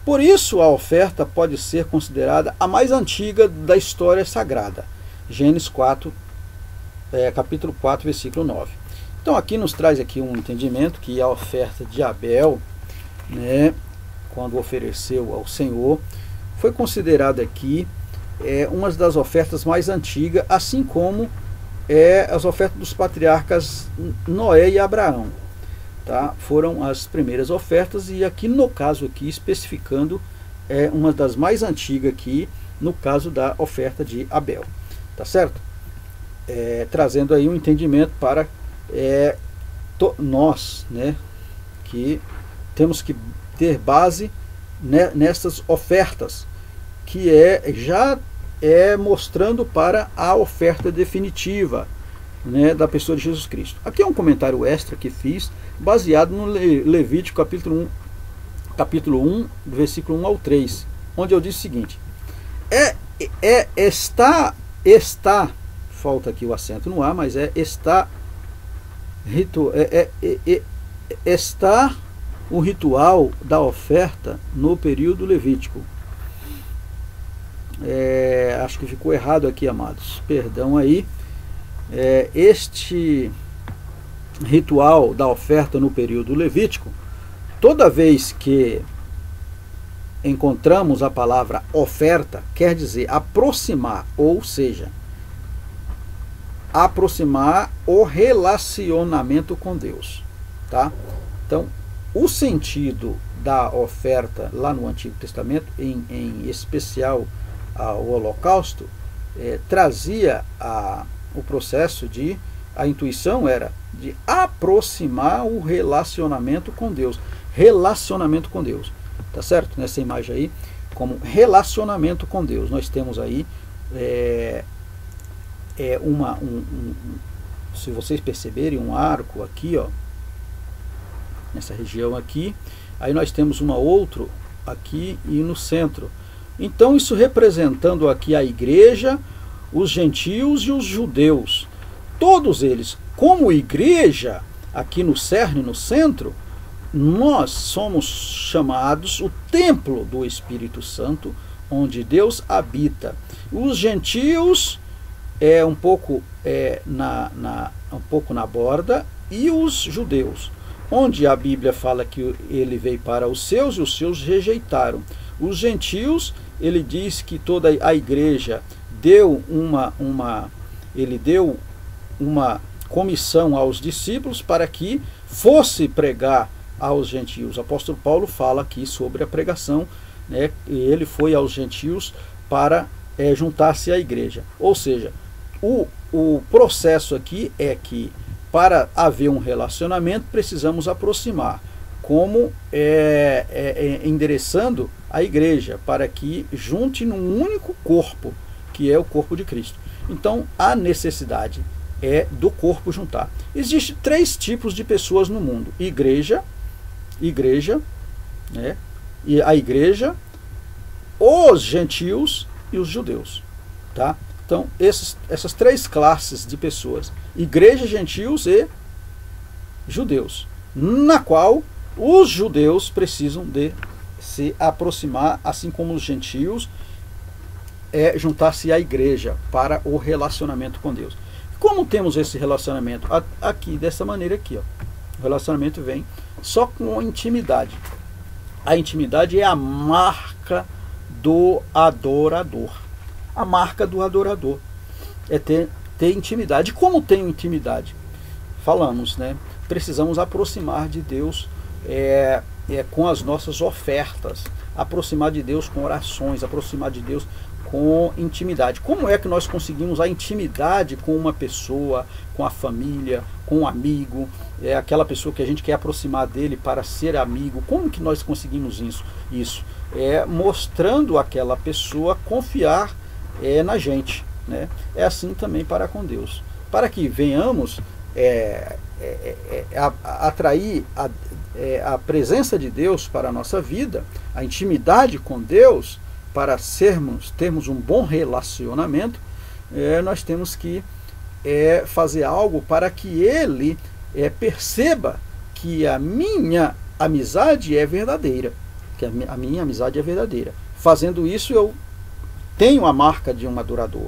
Por isso, a oferta pode ser considerada a mais antiga da história sagrada. Gênesis 4, capítulo 4, versículo 9. Então, aqui nos traz aqui um entendimento que a oferta de Abel, né, quando ofereceu ao Senhor, foi considerada aqui uma das ofertas mais antigas, assim como as ofertas dos patriarcas Noé e Abraão. Tá? Foram as primeiras ofertas, e aqui no caso aqui especificando uma das mais antigas aqui, no caso da oferta de Abel, tá certo? Trazendo aí um entendimento para nós, né, que temos que ter base, né, nessas ofertas, que já mostrando para a oferta definitiva, né, da pessoa de Jesus Cristo. Aqui é um comentário extra que fiz, baseado no Levítico capítulo 1, versículo 1 ao 3, onde eu disse o seguinte: falta aqui o acento no A, mas está o ritual da oferta no período levítico. acho que ficou errado aqui, amados, perdão aí, este ritual da oferta no período levítico, toda vez que encontramos a palavra oferta, quer dizer aproximar, ou seja, aproximar o relacionamento com Deus, tá? Então, o sentido da oferta lá no Antigo Testamento, em especial o holocausto, trazia o processo a intuição era de aproximar o relacionamento com Deus. Relacionamento com Deus, tá certo? Nessa imagem aí, como relacionamento com Deus, nós temos aí se vocês perceberem, um arco aqui, ó, nessa região aqui, aí nós temos outro aqui e no centro. Então isso representando aqui a igreja, os gentios e os judeus, todos eles como igreja, aqui no cerne, no centro, nós somos chamados o templo do Espírito Santo, onde Deus habita. Os gentios um pouco na borda, e os judeus, onde a Bíblia fala que ele veio para os seus e os seus rejeitaram. Os gentios, ele diz que toda a igreja deu ele deu uma comissão aos discípulos para que fosse pregar aos gentios. O apóstolo Paulo fala aqui sobre a pregação, né? Ele foi aos gentios para juntar-se à igreja. Ou seja, o processo aqui é que para haver um relacionamento precisamos aproximar, como endereçando a igreja para que junte num único corpo, que é o corpo de Cristo. Então a necessidade do corpo juntar. Existem 3 tipos de pessoas no mundo: igreja, né? E a igreja, os gentios e os judeus, tá? Então essas 3 classes de pessoas: igreja, gentios e judeus, na qual os judeus precisam de se aproximar, assim como os gentios juntar-se à igreja para o relacionamento com Deus. Como temos esse relacionamento? Aqui, dessa maneira aqui, ó. O relacionamento vem só com intimidade. A intimidade é a marca do adorador. A marca do adorador é ter intimidade. Como tenho intimidade? Falamos, né? Precisamos aproximar de Deus com as nossas ofertas, aproximar de Deus com orações, aproximar de Deus com intimidade. Como é que nós conseguimos a intimidade com uma pessoa, com a família, com um amigo, aquela pessoa que a gente quer aproximar dele para ser amigo? Como que nós conseguimos isso? Mostrando àquela pessoa confiar na gente, né? É assim também para com Deus. Para que venhamos atrair a presença de Deus para a nossa vida, a intimidade com Deus, para termos um bom relacionamento, nós temos que fazer algo para que ele perceba que a minha amizade é verdadeira, Fazendo isso, eu tenho a marca de um adorador.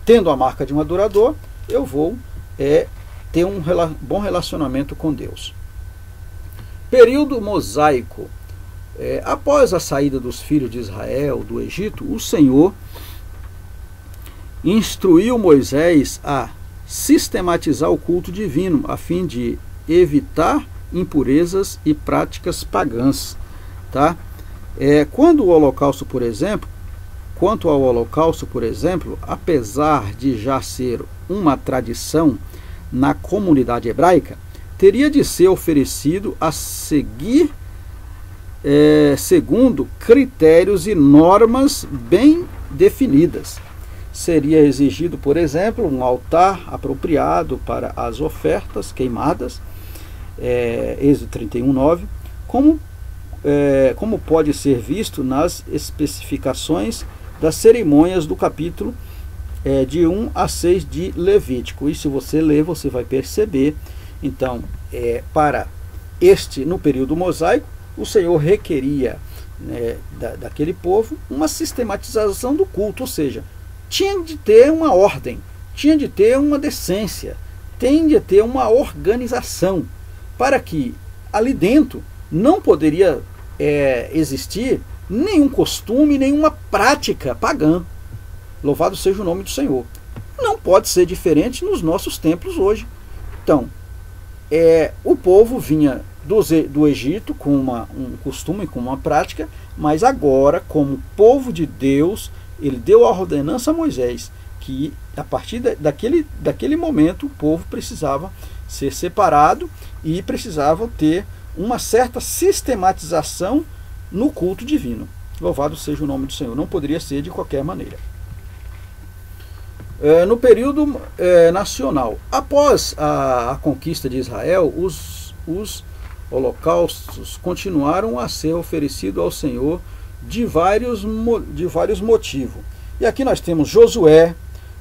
Tendo a marca de um adorador, eu vou ter um bom relacionamento com Deus. Período mosaico. Após a saída dos filhos de Israel do Egito, o Senhor instruiu Moisés a sistematizar o culto divino, a fim de evitar impurezas e práticas pagãs, tá? Quanto ao holocausto, por exemplo, apesar de já ser uma tradição na comunidade hebraica, teria de ser oferecido a seguir segundo critérios e normas bem definidas. Seria exigido, por exemplo, um altar apropriado para as ofertas queimadas, Êxodo 31:9, como pode ser visto nas especificações das cerimônias do capítulo de 1 a 6 de Levítico. E se você ler, você vai perceber. Então, no período mosaico, o Senhor requeria né, daquele povo, uma sistematização do culto, ou seja, tinha de ter uma ordem, tinha de ter uma decência, tem de ter uma organização, para que ali dentro não poderia existir nenhum costume, nenhuma prática pagã. Louvado seja o nome do Senhor. Não pode ser diferente nos nossos templos hoje. Então, o povo vinha do Egito com um costume, com uma prática, mas agora, como povo de Deus, ele deu a ordenança a Moisés, que a partir daquele momento o povo precisava ser separado e precisava ter uma certa sistematização no culto divino. Louvado seja o nome do Senhor. Não poderia ser de qualquer maneira. No período nacional, após a conquista de Israel, os holocaustos continuaram a ser oferecidos ao Senhor de vários motivos. E aqui nós temos Josué,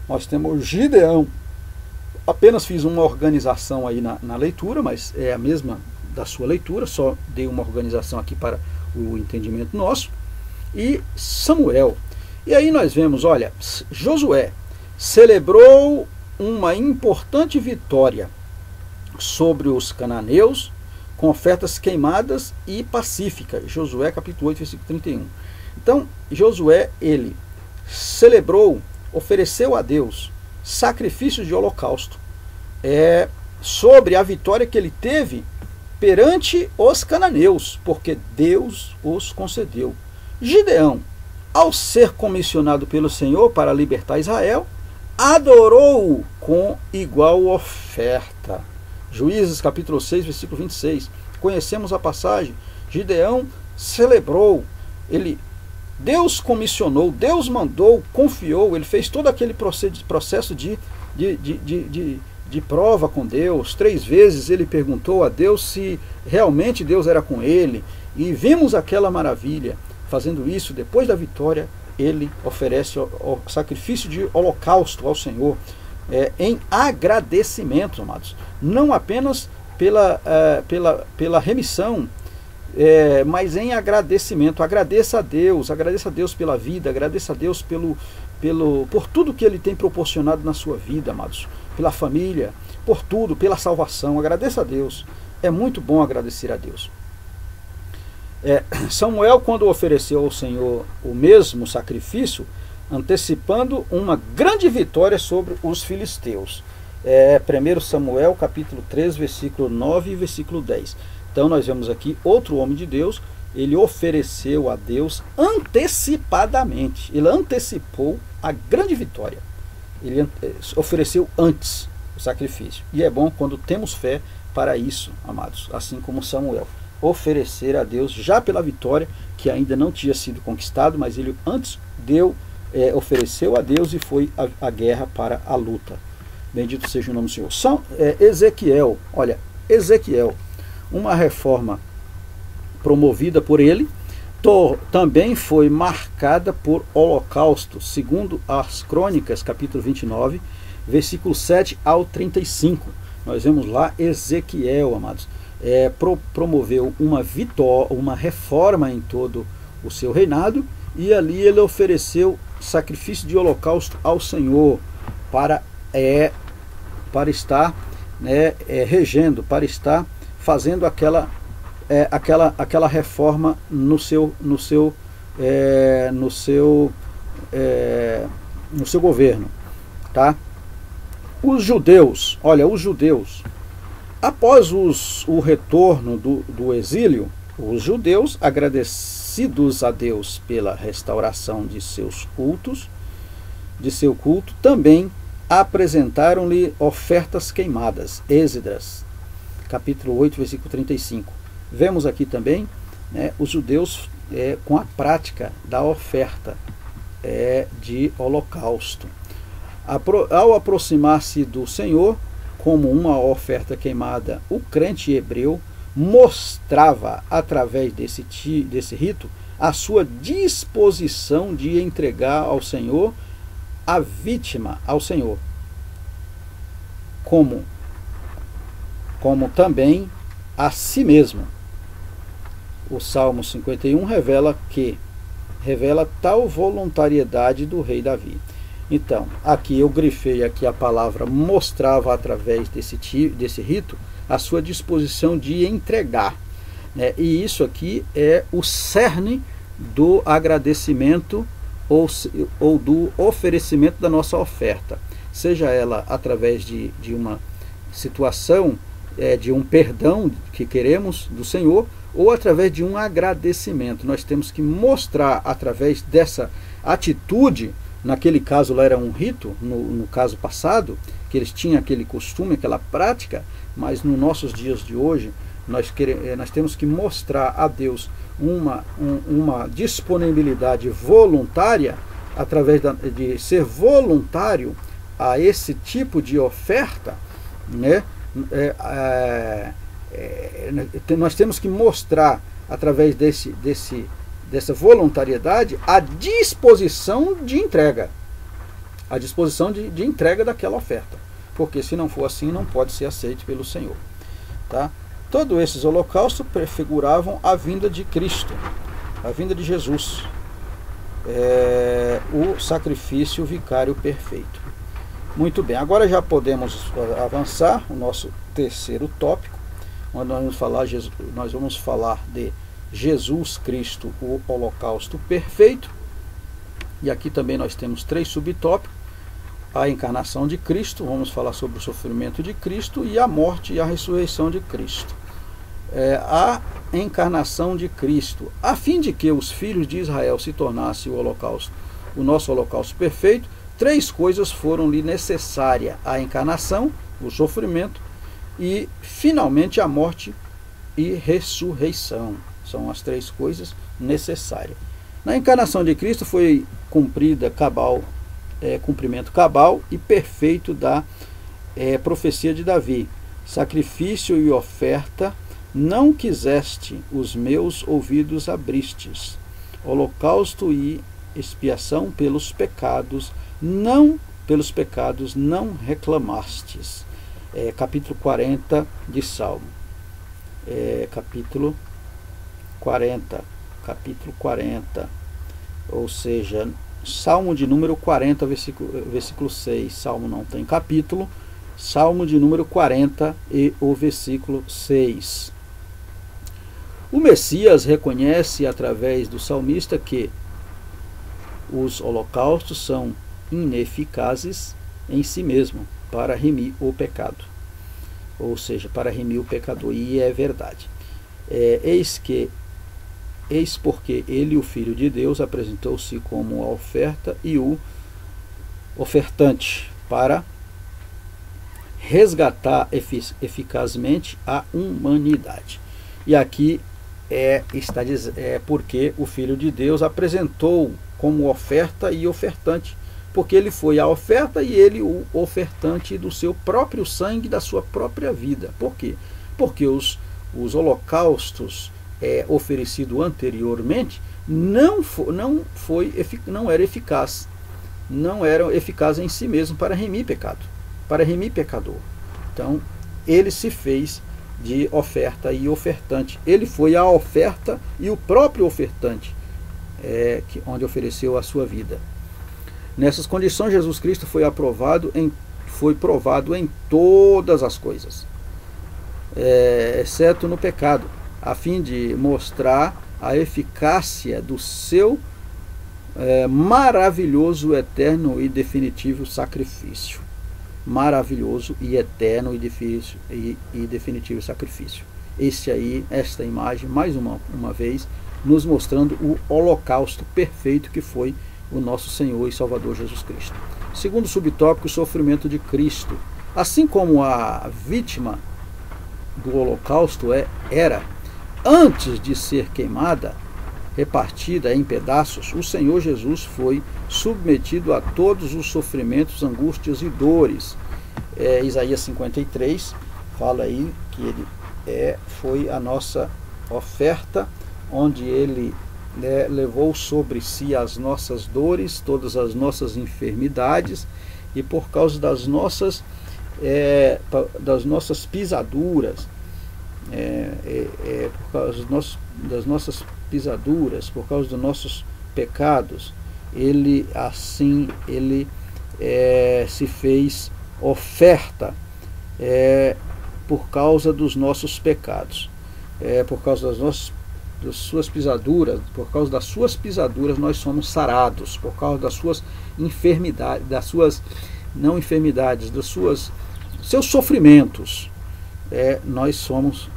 nós temos Gideão. Apenas fiz uma organização aí na leitura, mas é a mesma da sua leitura, só dei uma organização aqui para o entendimento nosso. E Samuel. E aí nós vemos, olha, Josué celebrou uma importante vitória sobre os cananeus com ofertas queimadas e pacíficas. Josué capítulo 8, versículo 31. Então, Josué, ele celebrou, ofereceu a Deus sacrifícios de holocausto sobre a vitória que ele teve perante os cananeus, porque Deus os concedeu. Gideão, ao ser comissionado pelo Senhor para libertar Israel, adorou-o com igual oferta. Juízes capítulo 6, versículo 26. Conhecemos a passagem. Gideão celebrou, Deus comissionou, Deus mandou, confiou, ele fez todo aquele processo de prova com Deus. 3 vezes ele perguntou a Deus se realmente Deus era com ele, e vimos aquela maravilha. Fazendo isso, depois da vitória, ele oferece o sacrifício de holocausto ao Senhor, em agradecimento, amados. Não apenas pela remissão, mas em agradecimento. Agradeça a Deus pela vida, agradeça a Deus por tudo que Ele tem proporcionado na sua vida, amados. Pela família, por tudo, pela salvação. Agradeça a Deus. É muito bom agradecer a Deus. Samuel, quando ofereceu ao Senhor o mesmo sacrifício, antecipando uma grande vitória sobre os filisteus. 1 Samuel capítulo 3, versículo 9 e versículo 10. Então nós vemos aqui outro homem de Deus, ele ofereceu a Deus antecipadamente, ele antecipou a grande vitória, ele ofereceu antes o sacrifício. E é bom quando temos fé para isso, amados, assim como Samuel. Oferecer a Deus já pela vitória que ainda não tinha sido conquistado, mas ele antes ofereceu a Deus e foi a guerra para a luta. Bendito seja o nome do Senhor. Ezequiel, olha, Ezequiel, uma reforma promovida por ele, também foi marcada por holocausto, segundo as Crônicas, capítulo 29, versículo 7 ao 35. Nós vemos lá Ezequiel, amados, promoveu uma reforma em todo o seu reinado, e ali ele ofereceu sacrifício de holocausto ao Senhor para estar regendo, para estar fazendo aquela reforma no seu governo, tá? Os judeus, olha, após o retorno do exílio, os judeus, agradecidos a Deus pela restauração de seu culto, também apresentaram-lhe ofertas queimadas. Esdras, capítulo 8, versículo 35. Vemos aqui também, os judeus com a prática da oferta de holocausto. Ao aproximar-se do Senhor como uma oferta queimada, o crente hebreu mostrava, através desse rito, a sua disposição de entregar ao Senhor a vítima ao Senhor, como também a si mesmo. o Salmo 51 revela tal voluntariedade do rei Davi. Então, aqui eu grifei aqui a palavra mostrava através desse rito a sua disposição de entregar, né? E isso aqui é o cerne do agradecimento ou do oferecimento da nossa oferta, seja ela através de uma situação, de um perdão que queremos do Senhor, ou através de um agradecimento. Nós temos que mostrar através dessa atitude. Naquele caso lá era um rito, no caso passado, que eles tinham aquele costume, aquela prática, mas nos nossos dias de hoje, nós temos que mostrar a Deus uma disponibilidade voluntária, através de ser voluntário a esse tipo de oferta, né? Nós temos que mostrar, através dessa voluntariedade, a disposição de entrega. A disposição de entrega daquela oferta. Porque se não for assim, não pode ser aceito pelo Senhor. Tá? Todos esses holocaustos prefiguravam a vinda de Cristo, a vinda de Jesus. O sacrifício vicário perfeito. Muito bem, agora já podemos avançar o nosso terceiro tópico, onde nós vamos falar de Jesus Cristo, o holocausto perfeito. E aqui também nós temos 3 subtópicos: a encarnação de Cristo, vamos falar sobre o sofrimento de Cristo, e a morte e a ressurreição de Cristo. A encarnação de Cristo, a fim de que os filhos de Israel se tornassem o nosso holocausto perfeito, 3 coisas foram-lhe necessárias: a encarnação, o sofrimento e, finalmente, a morte e ressurreição. São as 3 coisas necessárias. Na encarnação de Cristo foi cumprida cumprimento cabal e perfeito da profecia de Davi: sacrifício e oferta não quiseste, os meus ouvidos abristes. Holocausto e expiação pelos pecados não reclamastes. Capítulo 40 de Salmo. Capítulo 40, ou seja, Salmo de número 40, versículo 6. Salmo não tem capítulo. Salmo de número 40 e o versículo 6. O Messias reconhece através do salmista que os holocaustos são ineficazes em si mesmo para remir o pecado, ou seja, para remir o pecador. E é verdade. Eis porque ele, o Filho de Deus, apresentou-se como a oferta e o ofertante para resgatar eficazmente a humanidade. E aqui porque o Filho de Deus apresentou como oferta e ofertante, porque ele foi a oferta e ele o ofertante do seu próprio sangue, da sua própria vida. Por quê? Porque os holocaustos oferecidos anteriormente não eram eficazes em si mesmo para remir pecado, para remir pecador. Então ele se fez de oferta e ofertante. Ele foi a oferta e o próprio ofertante, onde ofereceu a sua vida. Nessas condições, Jesus Cristo foi provado em todas as coisas, exceto no pecado, a fim de mostrar a eficácia do seu maravilhoso, eterno e definitivo sacrifício. Maravilhoso e eterno e definitivo sacrifício. Esta imagem, mais uma vez, nos mostrando o holocausto perfeito que foi o nosso Senhor e Salvador Jesus Cristo. Segundo subtópico, o sofrimento de Cristo. Assim como a vítima do holocausto era, antes de ser queimada, repartida em pedaços, o Senhor Jesus foi submetido a todos os sofrimentos, angústias e dores. Isaías 53 fala aí que ele foi a nossa oferta, onde ele levou sobre si as nossas dores, todas as nossas enfermidades, e por causa das nossas pisaduras, por causa das nossas pisaduras, por causa dos nossos pecados, ele se fez oferta por causa dos nossos pecados, por causa das suas pisaduras, por causa das suas pisaduras nós somos sarados, por causa das suas enfermidades, dos seus sofrimentos, nós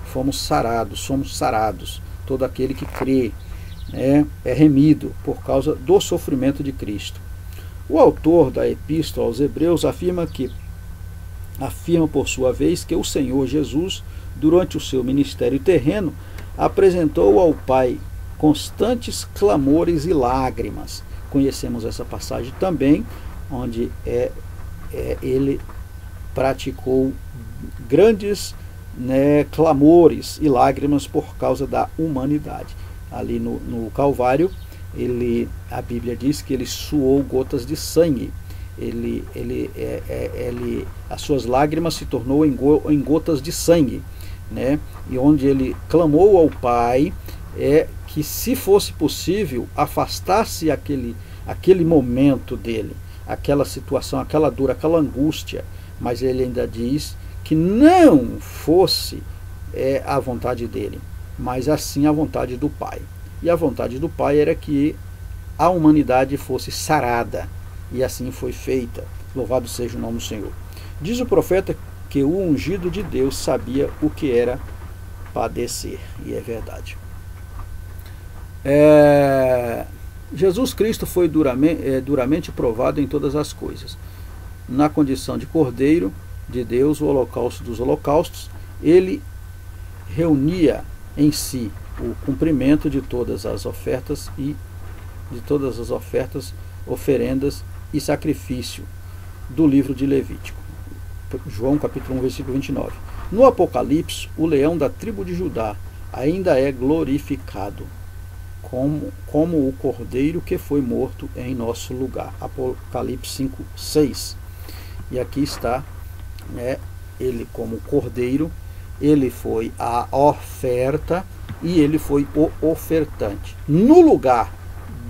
fomos sarados. Todo aquele que crê é remido por causa do sofrimento de Cristo. O autor da Epístola aos Hebreus afirma por sua vez que o Senhor Jesus, durante o seu ministério terreno, apresentou ao Pai constantes clamores e lágrimas. Conhecemos essa passagem também, onde ele praticou grandes clamores e lágrimas por causa da humanidade. Ali no Calvário, a Bíblia diz que ele suou gotas de sangue. As suas lágrimas se tornou em gotas de sangue, e onde ele clamou ao Pai que, se fosse possível, afastasse aquele momento dele, aquela situação, aquela dor, aquela angústia, mas ele ainda diz que não fosse a vontade dele, mas assim a vontade do Pai. E a vontade do Pai era que a humanidade fosse sarada, e assim foi feita. Louvado seja o nome do Senhor. Diz o profeta que o ungido de Deus sabia o que era padecer, e é verdade. Jesus Cristo foi duramente provado em todas as coisas. Na condição de Cordeiro de Deus, o holocausto dos holocaustos, ele reunia em si o cumprimento de todas as ofertas, oferendas e sacrifício do livro de Levítico. João capítulo 1, versículo 29. No Apocalipse, o leão da tribo de Judá ainda é glorificado como o cordeiro que foi morto em nosso lugar. Apocalipse 5, 6. E aqui está, ele como cordeiro, ele foi a oferta e ele foi o ofertante. No lugar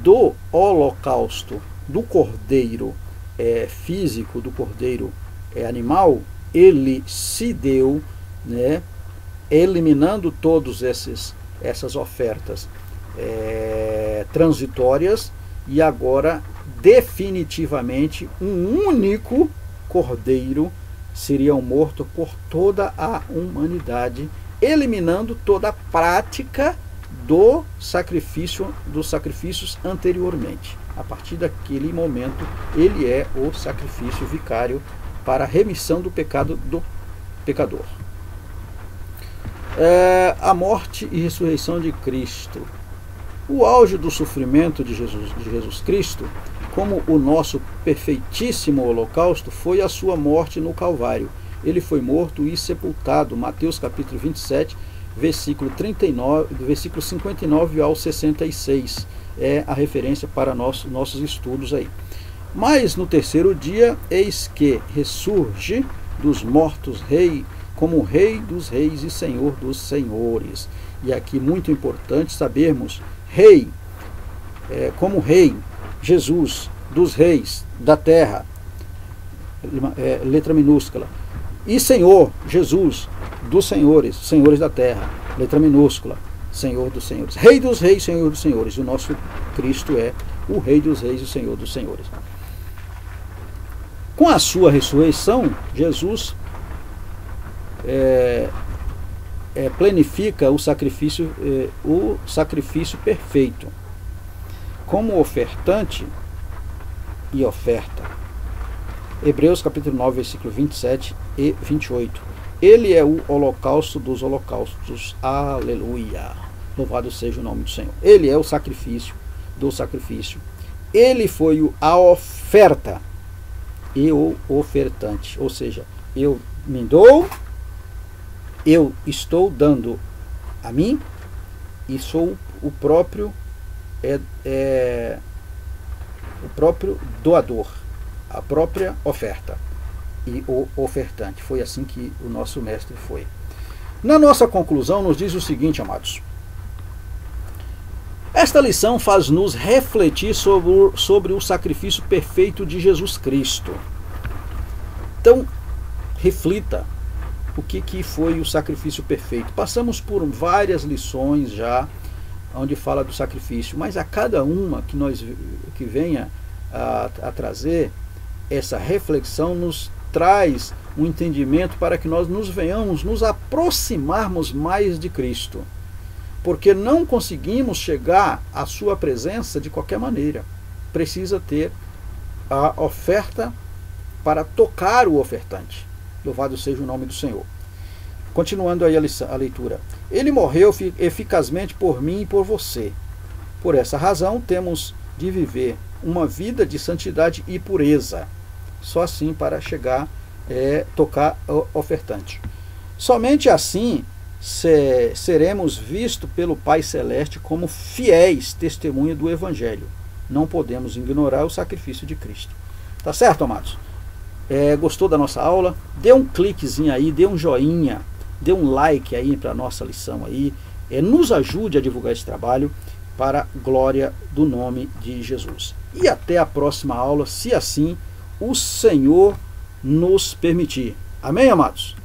do holocausto do cordeiro físico, do cordeiro animal, ele se deu, eliminando todas essas ofertas transitórias, e agora definitivamente um único cordeiro seria morto por toda a humanidade, eliminando toda a prática dos sacrifícios anteriormente. A partir daquele momento, ele é o sacrifício vicário para a remissão do pecado do pecador. A morte e ressurreição de Cristo. O auge do sofrimento de Jesus Cristo, como o nosso perfeitíssimo holocausto, foi a sua morte no Calvário. Ele foi morto e sepultado. Mateus capítulo 27, versículo 39, do versículo 59 ao 66. É a referência para nossos estudos aí. Mas no terceiro dia, eis que ressurge dos mortos como Rei dos Reis e Senhor dos Senhores. E aqui muito importante sabermos, Rei, como Rei, Jesus, dos reis da terra, letra minúscula, e Senhor, Jesus, dos senhores, senhores da terra, letra minúscula, Senhor dos senhores, Rei dos reis, Senhor dos senhores. O nosso Cristo é o Rei dos reis e o Senhor dos senhores. Com a sua ressurreição, Jesus planifica o sacrifício perfeito. Como ofertante e oferta. Hebreus capítulo 9, versículo 27 e 28. Ele é o holocausto dos holocaustos. Aleluia. Louvado seja o nome do Senhor. Ele é o sacrifício do sacrifício. Ele foi a oferta e o ofertante. Ou seja, eu me dou, eu estou dando a mim e sou o próprio doador, a própria oferta e o ofertante. Foi assim que o nosso mestre foi. Na nossa conclusão, nos diz o seguinte, amados. Esta lição faz-nos refletir sobre o sacrifício perfeito de Jesus Cristo. Então, reflita o que foi o sacrifício perfeito. Passamos por várias lições já, onde fala do sacrifício, mas a cada uma que venha a trazer essa reflexão, nos traz um entendimento para que nós venhamos nos aproximarmos mais de Cristo. Porque não conseguimos chegar à sua presença de qualquer maneira. Precisa ter a oferta para tocar o ofertante. Louvado seja o nome do Senhor. Continuando aí a leitura. Ele morreu eficazmente por mim e por você. Por essa razão, temos de viver uma vida de santidade e pureza. Só assim para chegar tocar o ofertante. Somente assim seremos vistos pelo Pai Celeste como fiéis testemunhas do Evangelho. Não podemos ignorar o sacrifício de Cristo. Tá certo, amados? Gostou da nossa aula? Dê um cliquezinho aí, dê um joinha, dê um like aí para a nossa lição aí. Nos ajude a divulgar esse trabalho para a glória do nome de Jesus. E até a próxima aula, se assim o Senhor nos permitir. Amém, amados?